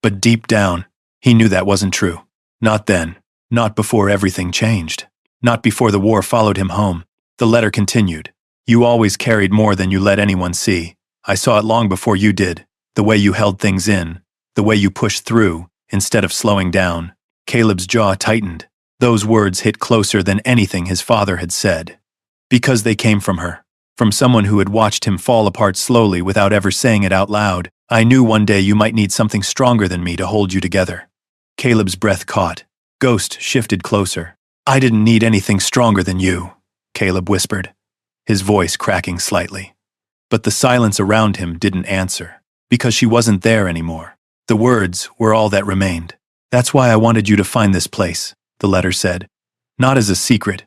But deep down, he knew that wasn't true. Not then, not before everything changed. Not before the war followed him home. The letter continued. You always carried more than you let anyone see. I saw it long before you did. The way you held things in. The way you pushed through, instead of slowing down. Caleb's jaw tightened. Those words hit closer than anything his father had said. Because they came from her. From someone who had watched him fall apart slowly without ever saying it out loud. I knew one day you might need something stronger than me to hold you together. Caleb's breath caught. Ghost shifted closer. I didn't need anything stronger than you, Caleb whispered, his voice cracking slightly. But the silence around him didn't answer, because she wasn't there anymore. The words were all that remained. That's why I wanted you to find this place, the letter said. Not as a secret,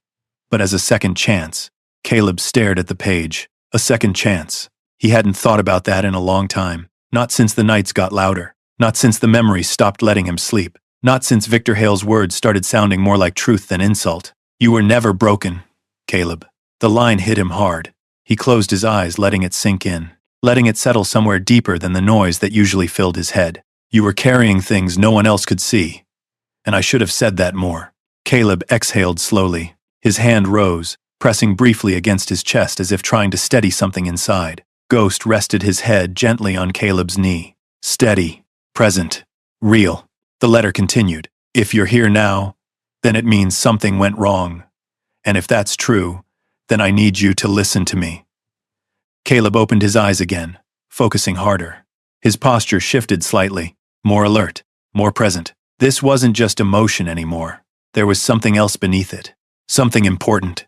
but as a second chance. Caleb stared at the page. A second chance. He hadn't thought about that in a long time. Not since the nights got louder. Not since the memories stopped letting him sleep. Not since Victor Hale's words started sounding more like truth than insult. You were never broken, Caleb. The line hit him hard. He closed his eyes, letting it sink in, letting it settle somewhere deeper than the noise that usually filled his head. You were carrying things no one else could see. And I should have said that more. Caleb exhaled slowly. His hand rose, pressing briefly against his chest as if trying to steady something inside. Ghost rested his head gently on Caleb's knee. Steady, present, real. The letter continued. If you're here now, then it means something went wrong. And if that's true, then I need you to listen to me. Caleb opened his eyes again, focusing harder. His posture shifted slightly, more alert, more present. This wasn't just emotion anymore. There was something else beneath it. Something important.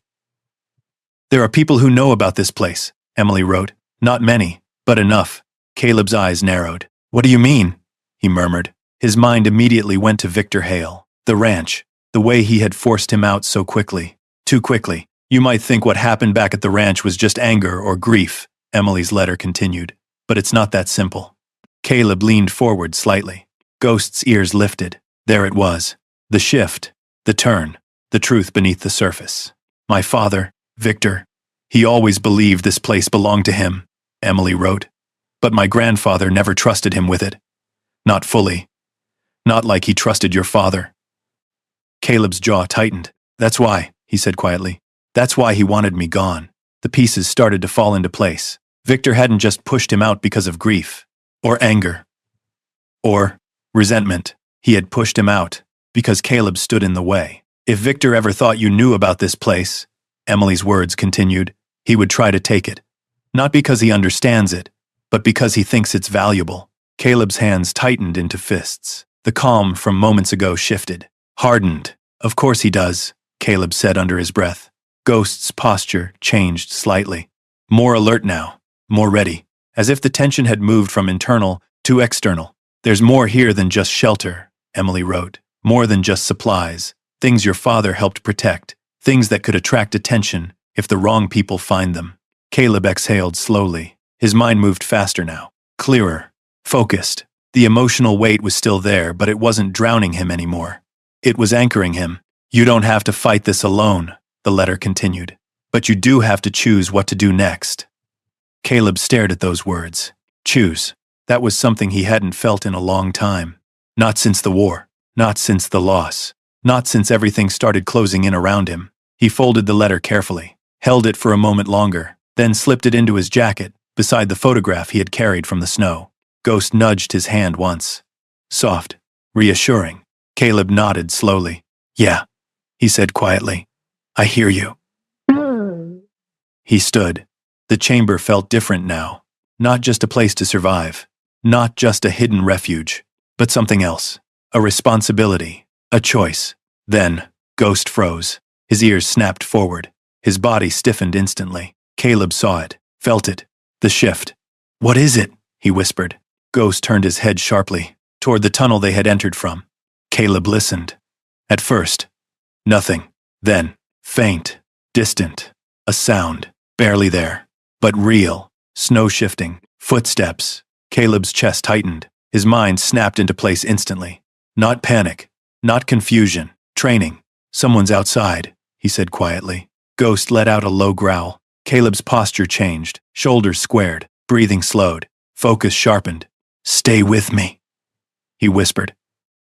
There are people who know about this place, Emily wrote. Not many, but enough. Caleb's eyes narrowed. What do you mean? He murmured. His mind immediately went to Victor Hale. The ranch. The way he had forced him out so quickly. Too quickly. You might think what happened back at the ranch was just anger or grief, Emily's letter continued. But it's not that simple. Caleb leaned forward slightly. Ghost's ears lifted. There it was. The shift. The turn. The truth beneath the surface. My father, Victor, he always believed this place belonged to him, Emily wrote. But my grandfather never trusted him with it. Not fully. Not like he trusted your father. Caleb's jaw tightened. That's why, he said quietly. That's why he wanted me gone. The pieces started to fall into place. Victor hadn't just pushed him out because of grief, or anger, or resentment. He had pushed him out because Caleb stood in the way. If Victor ever thought you knew about this place, Emily's words continued. He would try to take it. Not because he understands it, but because he thinks it's valuable. Caleb's hands tightened into fists. The calm from moments ago shifted. Hardened. Of course he does, Caleb said under his breath. Ghost's posture changed slightly. More alert now. More ready. As if the tension had moved from internal to external. There's more here than just shelter, Emily wrote. More than just supplies. Things your father helped protect. Things that could attract attention if the wrong people find them. Caleb exhaled slowly. His mind moved faster now. Clearer. Focused. The emotional weight was still there, but it wasn't drowning him anymore. It was anchoring him. You don't have to fight this alone, the letter continued. But you do have to choose what to do next. Caleb stared at those words. Choose. That was something he hadn't felt in a long time. Not since the war. Not since the loss. Not since everything started closing in around him. He folded the letter carefully, held it for a moment longer, then slipped it into his jacket, beside the photograph he had carried from the snow. Ghost nudged his hand once. Soft. Reassuring. Caleb nodded slowly. Yeah, he said quietly. I hear you. He stood. The chamber felt different now. Not just a place to survive. Not just a hidden refuge. But something else. A responsibility. A choice. Then, Ghost froze. His ears snapped forward. His body stiffened instantly. Caleb saw it. Felt it. The shift. What is it? He whispered. Ghost turned his head sharply, toward the tunnel they had entered from. Caleb listened. At first, nothing. Then, faint, distant. A sound. Barely there. But real. Snow shifting. Footsteps. Caleb's chest tightened. His mind snapped into place instantly. Not panic. Not confusion. Training. Someone's outside, he said quietly. Ghost let out a low growl. Caleb's posture changed. Shoulders squared. Breathing slowed. Focus sharpened. Stay with me, he whispered.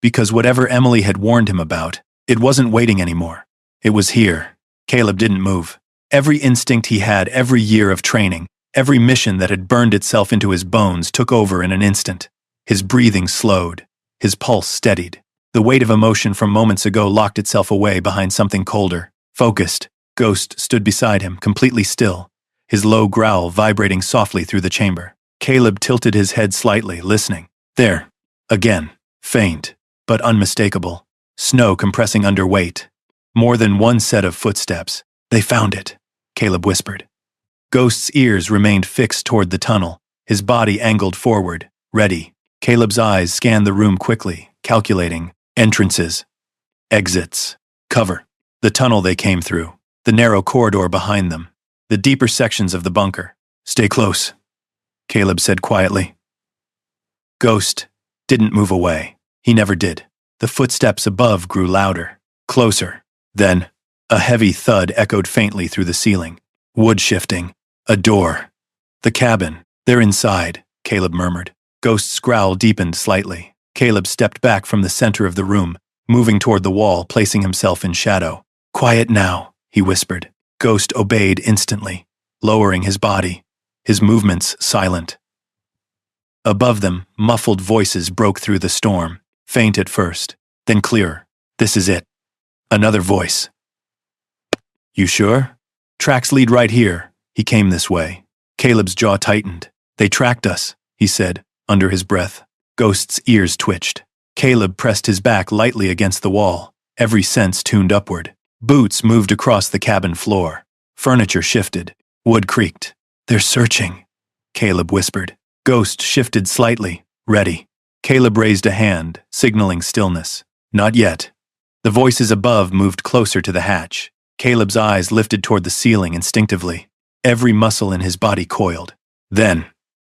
Because whatever Emily had warned him about, it wasn't waiting anymore. It was here. Caleb didn't move. Every instinct he had, every year of training, every mission that had burned itself into his bones took over in an instant. His breathing slowed. His pulse steadied. The weight of emotion from moments ago locked itself away behind something colder. Focused, Ghost stood beside him, completely still, his low growl vibrating softly through the chamber. Caleb tilted his head slightly, listening. There. Again. Faint, but unmistakable. Snow compressing under weight. More than one set of footsteps. They found it, Caleb whispered. Ghost's ears remained fixed toward the tunnel, his body angled forward, ready. Caleb's eyes scanned the room quickly, calculating. Entrances. Exits. Cover. The tunnel they came through. The narrow corridor behind them. The deeper sections of the bunker. Stay close, Caleb said quietly. Ghost didn't move away. He never did. The footsteps above grew louder, closer. Then, a heavy thud echoed faintly through the ceiling. Wood shifting. A door. The cabin. They're inside, Caleb murmured. Ghost's growl deepened slightly. Caleb stepped back from the center of the room, moving toward the wall, placing himself in shadow. Quiet now, he whispered. Ghost obeyed instantly, lowering his body, his movements silent. Above them, muffled voices broke through the storm, faint at first, then clearer. This is it. Another voice. You sure? Tracks lead right here. He came this way. Caleb's jaw tightened. They tracked us, he said, under his breath. Ghost's ears twitched. Caleb pressed his back lightly against the wall, every sense tuned upward. Boots moved across the cabin floor. Furniture shifted. Wood creaked. They're searching, Caleb whispered. Ghost shifted slightly, ready. Caleb raised a hand, signaling stillness. Not yet. The voices above moved closer to the hatch. Caleb's eyes lifted toward the ceiling instinctively. Every muscle in his body coiled. Then,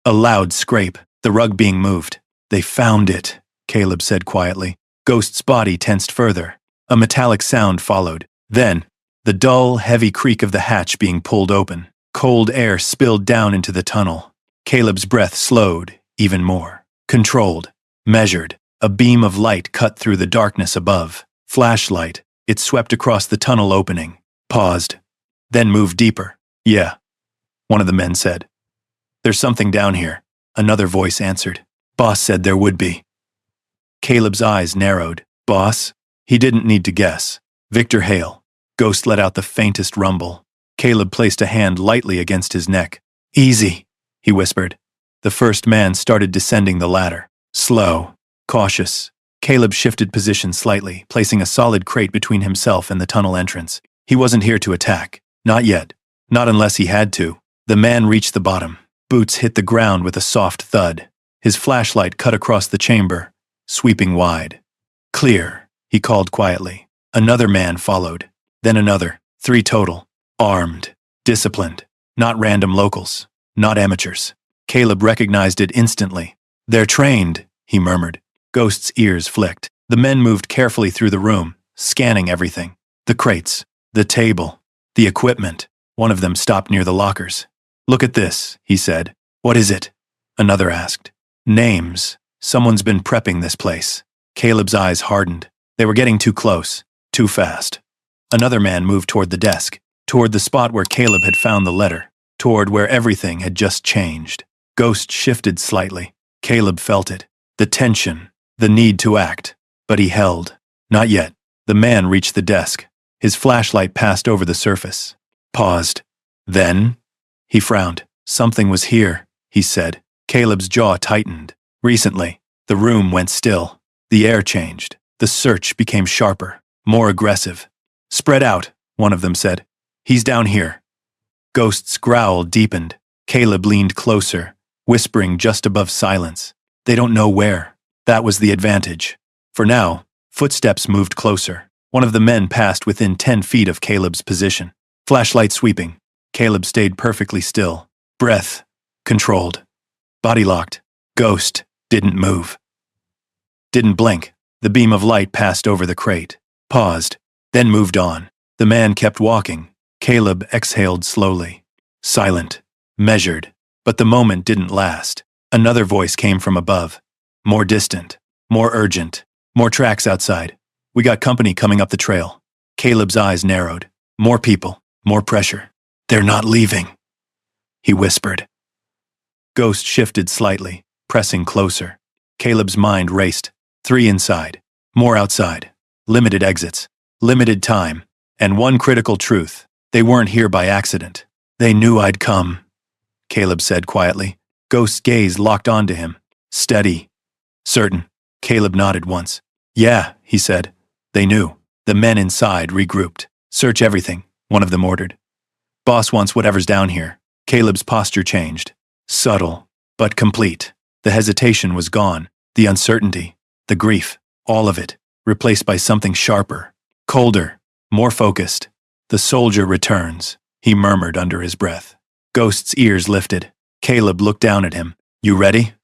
a loud scrape, the rug being moved. They found it, Caleb said quietly. Ghost's body tensed further. A metallic sound followed. Then, the dull, heavy creak of the hatch being pulled open. Cold air spilled down into the tunnel. Caleb's breath slowed, even more. Controlled. Measured. A beam of light cut through the darkness above. Flashlight. It swept across the tunnel opening. Paused. Then moved deeper. Yeah, one of the men said. There's something down here, another voice answered. Boss said there would be. Caleb's eyes narrowed. Boss? He didn't need to guess. Victor Hale. Ghost let out the faintest rumble. Caleb placed a hand lightly against his neck. Easy, he whispered. The first man started descending the ladder. Slow, cautious. Caleb shifted position slightly, placing a solid crate between himself and the tunnel entrance. He wasn't here to attack. Not yet. Not unless he had to. The man reached the bottom. Boots hit the ground with a soft thud. His flashlight cut across the chamber, sweeping wide. Clear, he called quietly. Another man followed. Then another. 3 total. Armed. Disciplined. Not random locals. Not amateurs. Caleb recognized it instantly. They're trained, he murmured. Ghost's ears flicked. The men moved carefully through the room, scanning everything. The crates. The table. The equipment. One of them stopped near the lockers. Look at this, he said. What is it? Another asked. Names. Someone's been prepping this place. Caleb's eyes hardened. They were getting too close. Too fast. Another man moved toward the desk, toward the spot where Caleb had found the letter, toward where everything had just changed. Ghost shifted slightly. Caleb felt it. The tension. The need to act. But he held. Not yet. The man reached the desk. His flashlight passed over the surface. Paused. Then? He frowned. Something was here, he said. Caleb's jaw tightened. Recently, the room went still. The air changed. The search became sharper, more aggressive. Spread out, one of them said. He's down here. Ghost's growl deepened. Caleb leaned closer, whispering just above silence. They don't know where. That was the advantage. For now, footsteps moved closer. One of the men passed within 10 feet of Caleb's position. Flashlight sweeping. Caleb stayed perfectly still. Breath. Controlled. Body locked. Ghost didn't move. Didn't blink. The beam of light passed over the crate. Paused. Then moved on. The man kept walking. Caleb exhaled slowly. Silent. Measured. But the moment didn't last. Another voice came from above. More distant. More urgent. More tracks outside. We got company coming up the trail. Caleb's eyes narrowed. More people. More pressure. They're not leaving, he whispered. Ghost shifted slightly, pressing closer. Caleb's mind raced. 3 inside. More outside. Limited exits. Limited time. And one critical truth. They weren't here by accident. They knew I'd come, Caleb said quietly. Ghost's gaze locked onto him. Steady. Certain. Caleb nodded once. Yeah, he said. They knew. The men inside regrouped. Search everything, one of them ordered. Boss wants whatever's down here. Caleb's posture changed. Subtle, but complete. The hesitation was gone. The uncertainty. The grief. All of it. Replaced by something sharper. Colder. More focused. The soldier returns, he murmured under his breath. Ghost's ears lifted. Caleb looked down at him. You ready?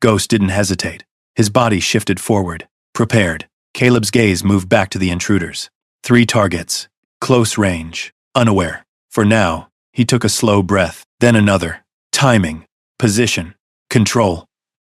Ghost didn't hesitate. His body shifted forward. Prepared. Caleb's gaze moved back to the intruders. 3 targets. Close range. Unaware. For now, he took a slow breath. Then another. Timing. Position. Control.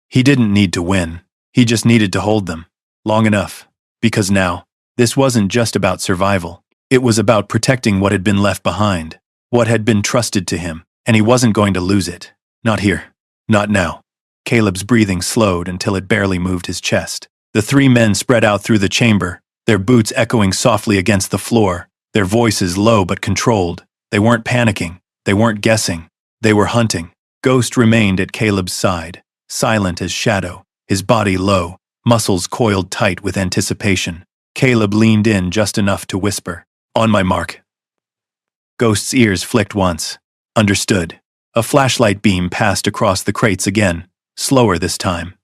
He didn't need to win. He just needed to hold them. Long enough. Because now, this wasn't just about survival. It was about protecting what had been left behind. What had been trusted to him. And he wasn't going to lose it. Not here. Not now. Caleb's breathing slowed until it barely moved his chest. The 3 men spread out through the chamber, their boots echoing softly against the floor, their voices low but controlled. They weren't panicking. They weren't guessing. They were hunting. Ghost remained at Caleb's side, silent as shadow, his body low, muscles coiled tight with anticipation. Caleb leaned in just enough to whisper, On my mark. Ghost's ears flicked once. Understood. A flashlight beam passed across the crates again, slower this time.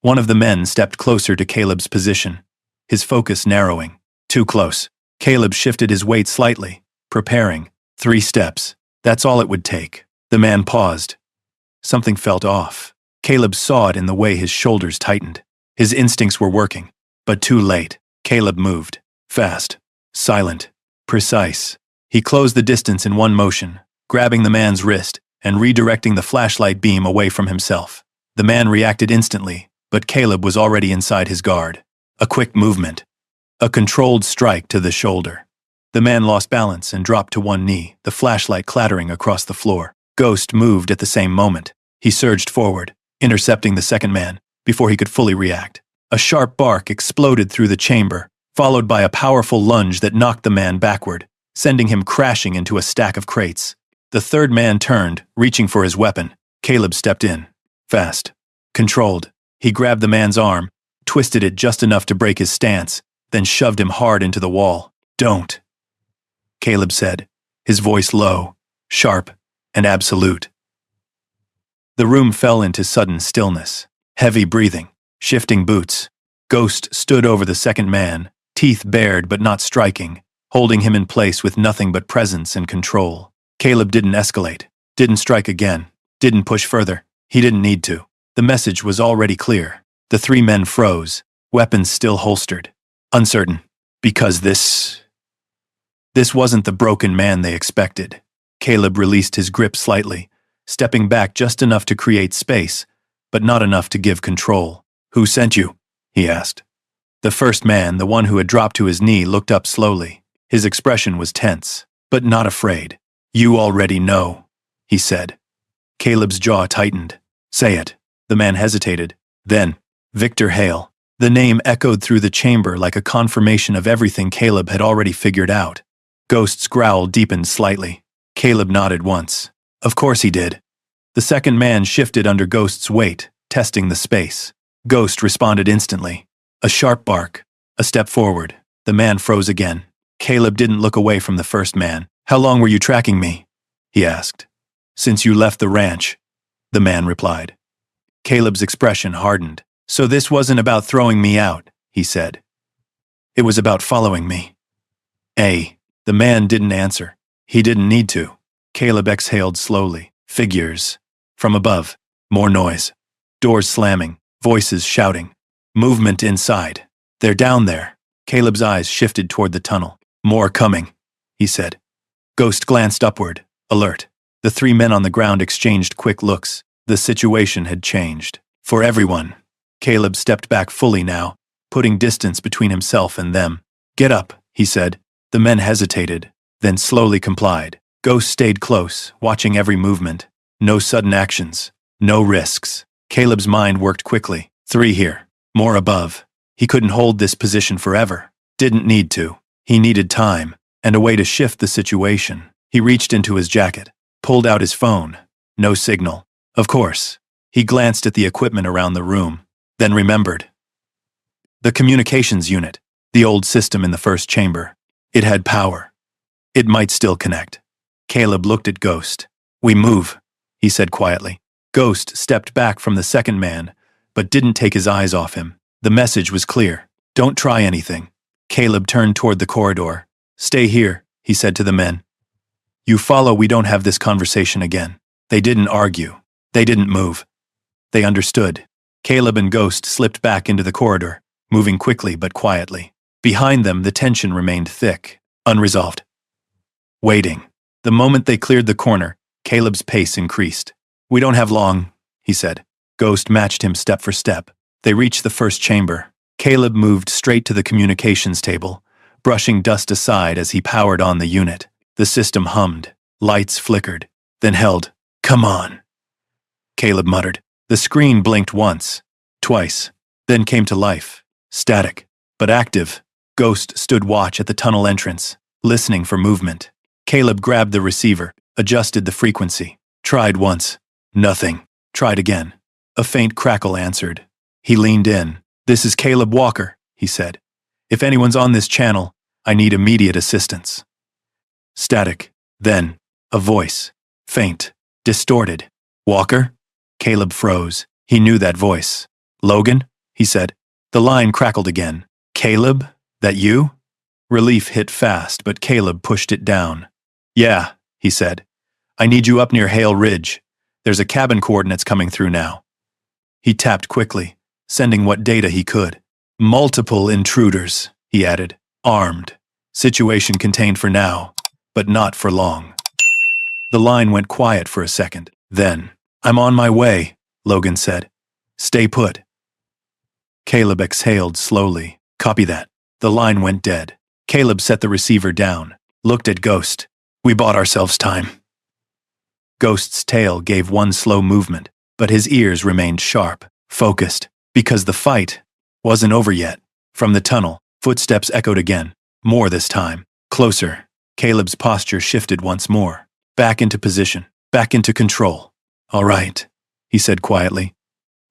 One of the men stepped closer to Caleb's position, his focus narrowing. Too close. Caleb shifted his weight slightly, preparing. 3 steps. That's all it would take. The man paused. Something felt off. Caleb saw it in the way his shoulders tightened. His instincts were working, but too late. Caleb moved. Fast. Silent. Precise. He closed the distance in one motion, grabbing the man's wrist and redirecting the flashlight beam away from himself. The man reacted instantly, but Caleb was already inside his guard. A quick movement. A controlled strike to the shoulder. The man lost balance and dropped to one knee, the flashlight clattering across the floor. Ghost moved at the same moment. He surged forward, intercepting the second man, before he could fully react. A sharp bark exploded through the chamber, followed by a powerful lunge that knocked the man backward. sending him crashing into a stack of crates. The third man turned, reaching for his weapon. Caleb stepped in. Fast. Controlled. He grabbed the man's arm, twisted it just enough to break his stance, then shoved him hard into the wall. Don't, Caleb said, his voice low, sharp, and absolute. The room fell into sudden stillness. Heavy breathing, shifting boots. Ghost stood over the second man, teeth bared but not striking, holding him in place with nothing but presence and control. Caleb didn't escalate, didn't strike again, didn't push further. He didn't need to. The message was already clear. The three men froze, weapons still holstered, uncertain, because this wasn't the broken man they expected. Caleb released his grip slightly, stepping back just enough to create space, but not enough to give control. Who sent you? He asked. The first man, the one who had dropped to his knee, looked up slowly. His expression was tense, but not afraid. You already know, he said. Caleb's jaw tightened. Say it. The man hesitated. Then, Victor Hale. The name echoed through the chamber like a confirmation of everything Caleb had already figured out. Ghost's growl deepened slightly. Caleb nodded once. Of course he did. The second man shifted under Ghost's weight, testing the space. Ghost responded instantly. A sharp bark. A step forward. The man froze again. Caleb didn't look away from the first man. How long were you tracking me? He asked. Since you left the ranch, the man replied. Caleb's expression hardened. So this wasn't about throwing me out, he said. It was about following me. The man didn't answer. He didn't need to. Caleb exhaled slowly. Figures. From above. More noise. Doors slamming. Voices shouting. Movement inside. They're down there. Caleb's eyes shifted toward the tunnel. More coming, he said. Ghost glanced upward, alert. The three men on the ground exchanged quick looks. The situation had changed. For everyone. Caleb stepped back fully now, putting distance between himself and them. Get up, he said. The men hesitated, then slowly complied. Ghost stayed close, watching every movement. No sudden actions. No risks. Caleb's mind worked quickly. 3 here. More above. He couldn't hold this position forever. Didn't need to. He needed time, and a way to shift the situation. He reached into his jacket, pulled out his phone. No signal. Of course. He glanced at the equipment around the room, then remembered. The communications unit, the old system in the first chamber. It had power. It might still connect. Caleb looked at Ghost. We move, he said quietly. Ghost stepped back from the second man, but didn't take his eyes off him. The message was clear. Don't try anything. Caleb turned toward the corridor. Stay here, he said to the men. You follow, we don't have this conversation again. They didn't argue. They didn't move. They understood. Caleb and Ghost slipped back into the corridor, moving quickly but quietly. Behind them, the tension remained thick, unresolved. Waiting. The moment they cleared the corner, Caleb's pace increased. We don't have long, he said. Ghost matched him step for step. They reached the first chamber. Caleb moved straight to the communications table, brushing dust aside as he powered on the unit. The system hummed. Lights flickered, then held. Come on, Caleb muttered. The screen blinked once, twice, then came to life. Static, but active. Ghost stood watch at the tunnel entrance, listening for movement. Caleb grabbed the receiver, adjusted the frequency. Tried once. Nothing. Tried again. A faint crackle answered. He leaned in. This is Caleb Walker, he said. If anyone's on this channel, I need immediate assistance. Static. Then, a voice. Faint. Distorted. Walker? Caleb froze. He knew that voice. Logan? He said. The line crackled again. Caleb? That you? Relief hit fast, but Caleb pushed it down. Yeah, he said. I need you up near Hale Ridge. There's a cabin coordinates coming through now. He tapped quickly, sending what data he could. Multiple intruders, he added. Armed. Situation contained for now, but not for long. The line went quiet for a second. Then, I'm on my way, Logan said. Stay put. Caleb exhaled slowly. Copy that. The line went dead. Caleb set the receiver down, looked at Ghost. We bought ourselves time. Ghost's tail gave one slow movement, but his ears remained sharp, focused, because the fight wasn't over yet. From the tunnel, footsteps echoed again. More this time. Closer. Caleb's posture shifted once more. Back into position. Back into control. All right, he said quietly.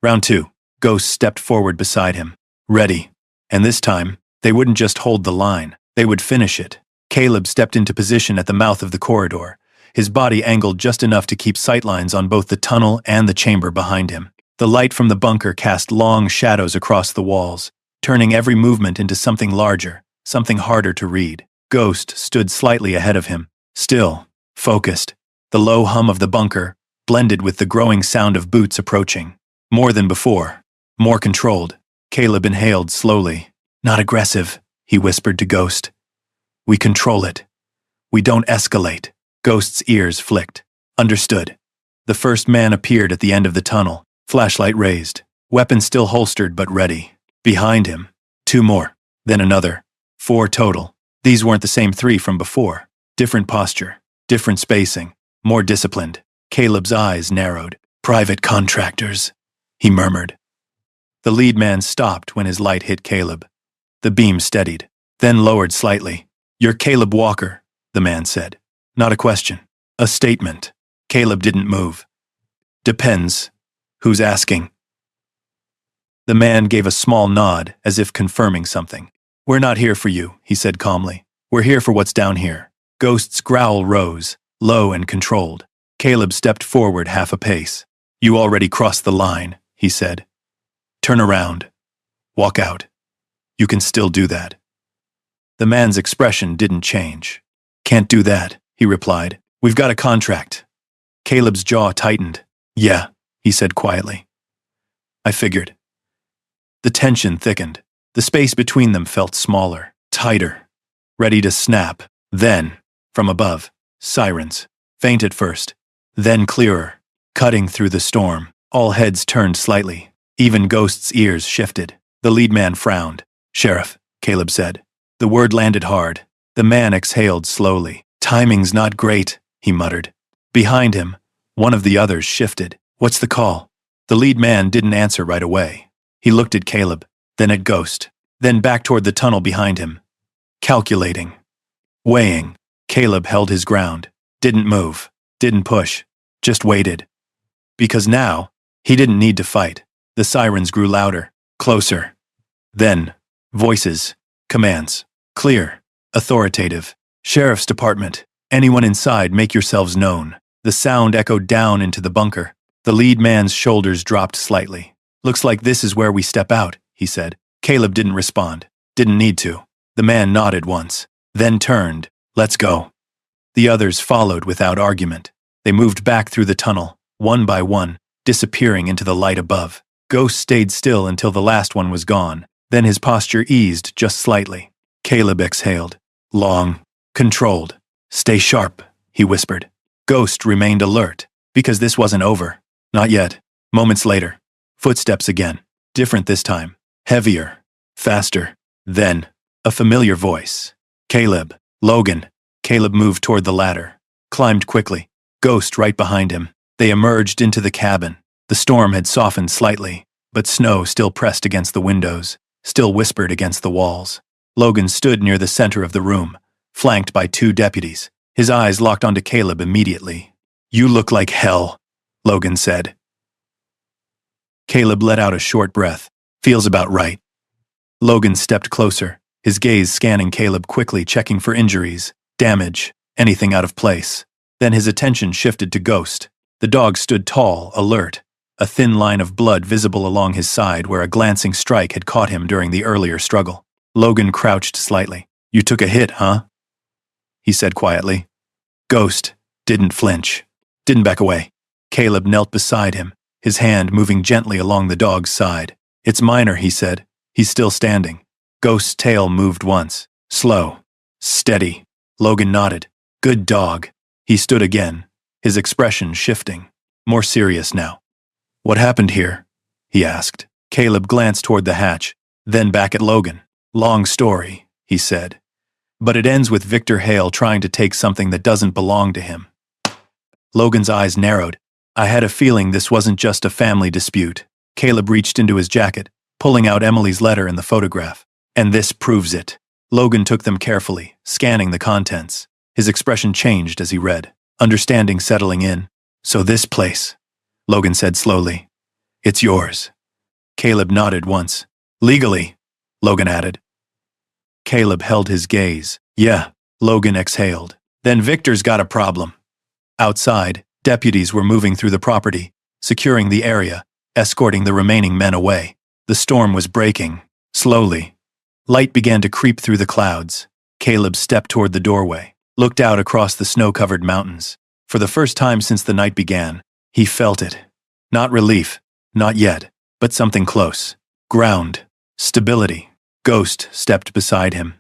Round 2. Ghost stepped forward beside him. Ready. And this time, they wouldn't just hold the line. They would finish it. Caleb stepped into position at the mouth of the corridor, his body angled just enough to keep sightlines on both the tunnel and the chamber behind him. The light from the bunker cast long shadows across the walls, turning every movement into something larger, something harder to read. Ghost stood slightly ahead of him, still, focused. The low hum of the bunker blended with the growing sound of boots approaching. More than before, more controlled. Caleb inhaled slowly. Not aggressive, he whispered to Ghost. We control it. We don't escalate. Ghost's ears flicked. Understood. The first man appeared at the end of the tunnel, flashlight raised, weapon still holstered but ready. Behind him, 2 more, then another. 4 total. These weren't the same 3 from before. Different posture, different spacing, more disciplined. Caleb's eyes narrowed. Private contractors, he murmured. The lead man stopped when his light hit Caleb. The beam steadied, then lowered slightly. You're Caleb Walker, the man said. Not a question, a statement. Caleb didn't move. Depends. Who's asking? The man gave a small nod, as if confirming something. We're not here for you, he said calmly. We're here for what's down here. Ghost's growl rose, low and controlled. Caleb stepped forward half a pace. You already crossed the line, he said. Turn around. Walk out. You can still do that. The man's expression didn't change. Can't do that, he replied. We've got a contract. Caleb's jaw tightened. Yeah, he said quietly. I figured. The tension thickened. The space between them felt smaller, tighter, ready to snap. Then, from above, sirens. Faint at first, then clearer, cutting through the storm. All heads turned slightly. Even Ghost's ears shifted. The lead man frowned. Sheriff, Caleb said. The word landed hard. The man exhaled slowly. Timing's not great, he muttered. Behind him, one of the others shifted. What's the call? The lead man didn't answer right away. He looked at Caleb, then at Ghost, then back toward the tunnel behind him. Calculating. Weighing. Caleb held his ground. Didn't move. Didn't push. Just waited. Because now, he didn't need to fight. The sirens grew louder, closer. Then, voices, commands, clear, authoritative. Sheriff's Department, anyone inside, make yourselves known. The sound echoed down into the bunker. The lead man's shoulders dropped slightly. Looks like this is where we step out, he said. Caleb didn't respond. Didn't need to. The man nodded once, then turned. Let's go. The others followed without argument. They moved back through the tunnel, one by one, disappearing into the light above. Ghost stayed still until the last one was gone. Then his posture eased just slightly. Caleb exhaled. Long. Controlled. Stay sharp, he whispered. Ghost remained alert, because this wasn't over. Not yet. Moments later. Footsteps again. Different this time. Heavier. Faster. Then, a familiar voice. Caleb. Logan. Caleb moved toward the ladder. Climbed quickly. Ghost right behind him. They emerged into the cabin. The storm had softened slightly, but snow still pressed against the windows, still whispered against the walls. Logan stood near the center of the room, flanked by 2 deputies. His eyes locked onto Caleb immediately. You look like hell, Logan said. Caleb let out a short breath. Feels about right. Logan stepped closer, his gaze scanning Caleb quickly, checking for injuries, damage, anything out of place. Then his attention shifted to Ghost. The dog stood tall, alert, a thin line of blood visible along his side where a glancing strike had caught him during the earlier struggle. Logan crouched slightly. You took a hit, huh? He said quietly. Ghost didn't flinch, didn't back away. Caleb knelt beside him, his hand moving gently along the dog's side. It's minor, he said. He's still standing. Ghost's tail moved once. Slow. Steady. Logan nodded. Good dog. He stood again, his expression shifting. More serious now. What happened here? He asked. Caleb glanced toward the hatch, then back at Logan. Long story, he said. But it ends with Victor Hale trying to take something that doesn't belong to him. Logan's eyes narrowed. I had a feeling this wasn't just a family dispute. Caleb reached into his jacket, pulling out Emily's letter and the photograph. And this proves it. Logan took them carefully, scanning the contents. His expression changed as he read, understanding settling in. "So this place," Logan said slowly. "It's yours." Caleb nodded once. "Legally," Logan added. Caleb held his gaze. "Yeah," Logan exhaled. "Then Victor's got a problem." Outside, deputies were moving through the property, securing the area, escorting the remaining men away. The storm was breaking, slowly. Light began to creep through the clouds. Caleb stepped toward the doorway, looked out across the snow-covered mountains. For the first time since the night began, he felt it. Not relief, not yet, but something close. Ground. Stability. Ghost stepped beside him,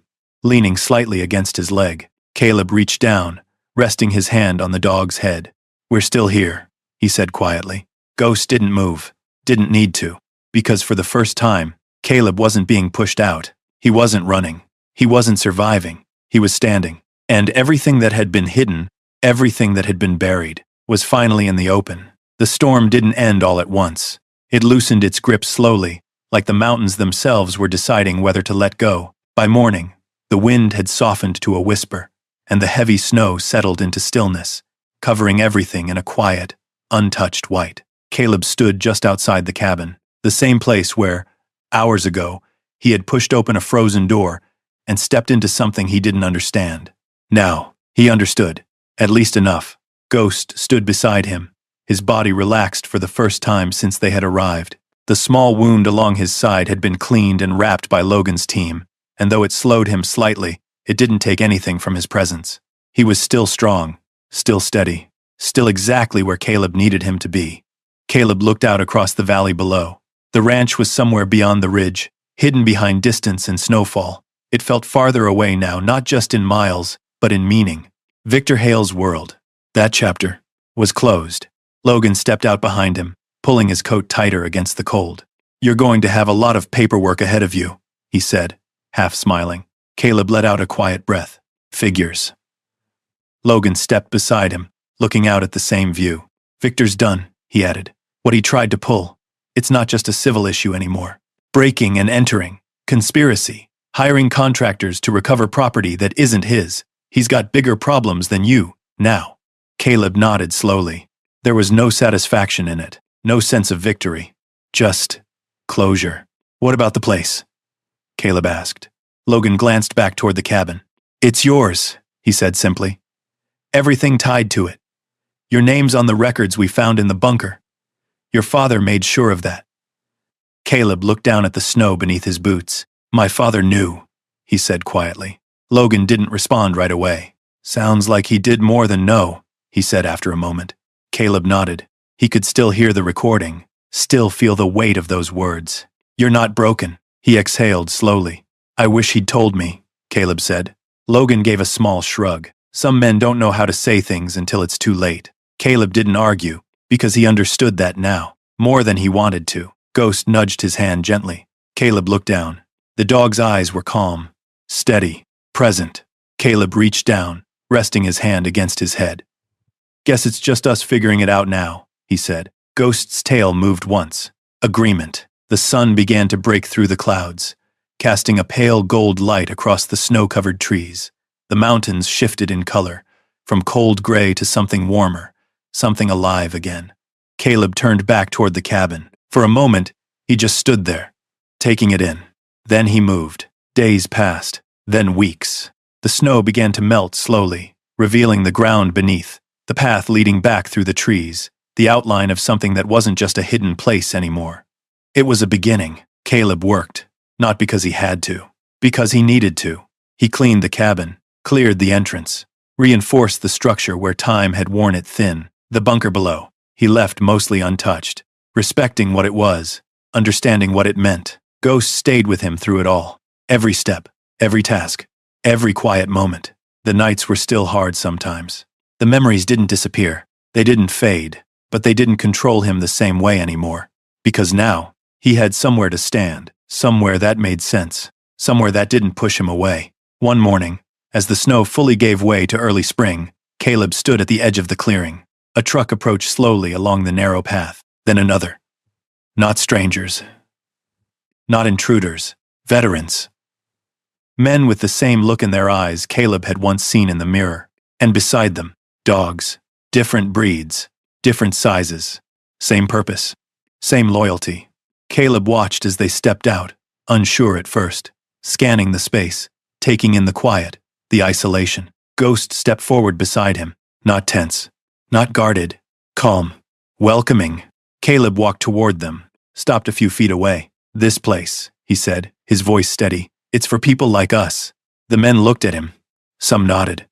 leaning slightly against his leg. Caleb reached down, resting his hand on the dog's head. "We're still here," he said quietly. Ghost didn't move, didn't need to, because for the first time, Caleb wasn't being pushed out. He wasn't running. He wasn't surviving. He was standing. And everything that had been hidden, everything that had been buried, was finally in the open. The storm didn't end all at once. It loosened its grip slowly, like the mountains themselves were deciding whether to let go. By morning, the wind had softened to a whisper, and the heavy snow settled into stillness, covering everything in a quiet, untouched white. Caleb stood just outside the cabin, the same place where, hours ago, he had pushed open a frozen door and stepped into something he didn't understand. Now, he understood, at least enough. Ghost stood beside him, his body relaxed for the first time since they had arrived. The small wound along his side had been cleaned and wrapped by Logan's team, and though it slowed him slightly, it didn't take anything from his presence. He was still strong, still steady, still exactly where Caleb needed him to be. Caleb looked out across the valley below. The ranch was somewhere beyond the ridge, hidden behind distance and snowfall. It felt farther away now, not just in miles, but in meaning. Victor Hale's world, that chapter, was closed. Logan stepped out behind him, pulling his coat tighter against the cold. "You're going to have a lot of paperwork ahead of you," he said, half smiling. Caleb let out a quiet breath. "Figures." Logan stepped beside him, looking out at the same view. "Victor's done," he added. "What he tried to pull. It's not just a civil issue anymore. Breaking and entering, conspiracy, hiring contractors to recover property that isn't his. He's got bigger problems than you, now." Caleb nodded slowly. There was no satisfaction in it, no sense of victory. Just closure. "What about the place?" Caleb asked. Logan glanced back toward the cabin. "It's yours," he said simply. "Everything tied to it. Your name's on the records we found in the bunker. Your father made sure of that." Caleb looked down at the snow beneath his boots. "My father knew," he said quietly. Logan didn't respond right away. "Sounds like he did more than know," he said after a moment. Caleb nodded. He could still hear the recording, still feel the weight of those words. "You're not broken," he exhaled slowly. "I wish he'd told me," Caleb said. Logan gave a small shrug. Some men don't know how to say things until it's too late. Caleb didn't argue, because he understood that now, more than he wanted to. Ghost nudged his hand gently. Caleb looked down. The dog's eyes were calm, steady, present. Caleb reached down, resting his hand against his head. "Guess it's just us figuring it out now," he said. Ghost's tail moved once. Agreement. The sun began to break through the clouds, casting a pale gold light across the snow-covered trees. The mountains shifted in color, from cold gray to something warmer, something alive again. Caleb turned back toward the cabin. For a moment, he just stood there, taking it in. Then he moved. Days passed, then weeks. The snow began to melt slowly, revealing the ground beneath, the path leading back through the trees, the outline of something that wasn't just a hidden place anymore. It was a beginning. Caleb worked, not because he had to, because he needed to. He cleaned the cabin, cleared the entrance, reinforced the structure where time had worn it thin. The bunker below, he left mostly untouched, respecting what it was, understanding what it meant. Ghost stayed with him through it all. Every step, every task, every quiet moment. The nights were still hard sometimes. The memories didn't disappear. They didn't fade, but they didn't control him the same way anymore. Because now, he had somewhere to stand, somewhere that made sense, somewhere that didn't push him away. One morning, as the snow fully gave way to early spring, Caleb stood at the edge of the clearing. A truck approached slowly along the narrow path, then another. Not strangers. Not intruders. Veterans. Men with the same look in their eyes Caleb had once seen in the mirror. And beside them, dogs. Different breeds, different sizes. Same purpose, same loyalty. Caleb watched as they stepped out, unsure at first, scanning the space, taking in the quiet, the isolation. Ghost stepped forward beside him, not tense, not guarded, calm, welcoming. Caleb walked toward them, stopped a few feet away. "This place," he said, his voice steady. "It's for people like us." The men looked at him. Some nodded.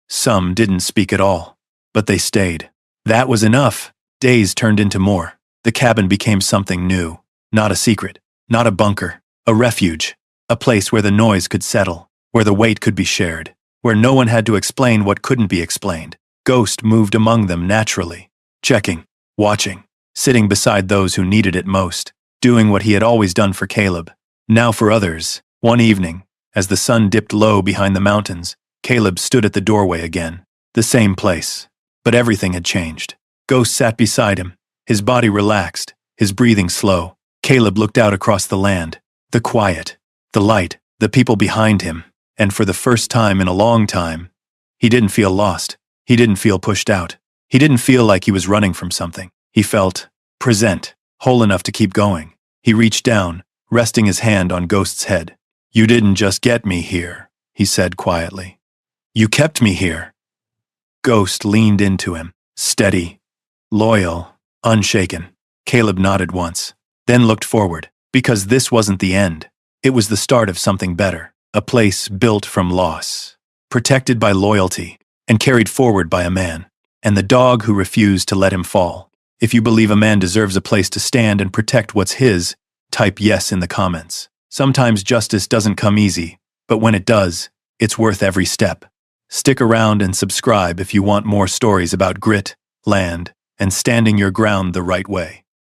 Some didn't speak at all. But they stayed. That was enough. Days turned into more. The cabin became something new. Not a secret. Not a bunker. A refuge. A place where the noise could settle. Where the weight could be shared. Where no one had to explain what couldn't be explained. Ghost moved among them naturally. Checking. Watching. Sitting beside those who needed it most. Doing what he had always done for Caleb. Now for others. One evening, as the sun dipped low behind the mountains, Caleb stood at the doorway again. The same place. But everything had changed. Ghost sat beside him, his body relaxed, his breathing slow. Caleb looked out across the land, the quiet, the light, the people behind him, and for the first time in a long time, he didn't feel lost. He didn't feel pushed out. He didn't feel like he was running from something. He felt present, whole enough to keep going. He reached down, resting his hand on Ghost's head. "You didn't just get me here," he said quietly. "You kept me here." Ghost leaned into him, steady, loyal, unshaken. Caleb nodded once, then looked forward, because this wasn't the end. It was the start of something better, a place built from loss, protected by loyalty, and carried forward by a man, and the dog who refused to let him fall. If you believe a man deserves a place to stand and protect what's his, type yes in the comments. Sometimes justice doesn't come easy, but when it does, it's worth every step. Stick around and subscribe if you want more stories about grit, land, and standing your ground the right way.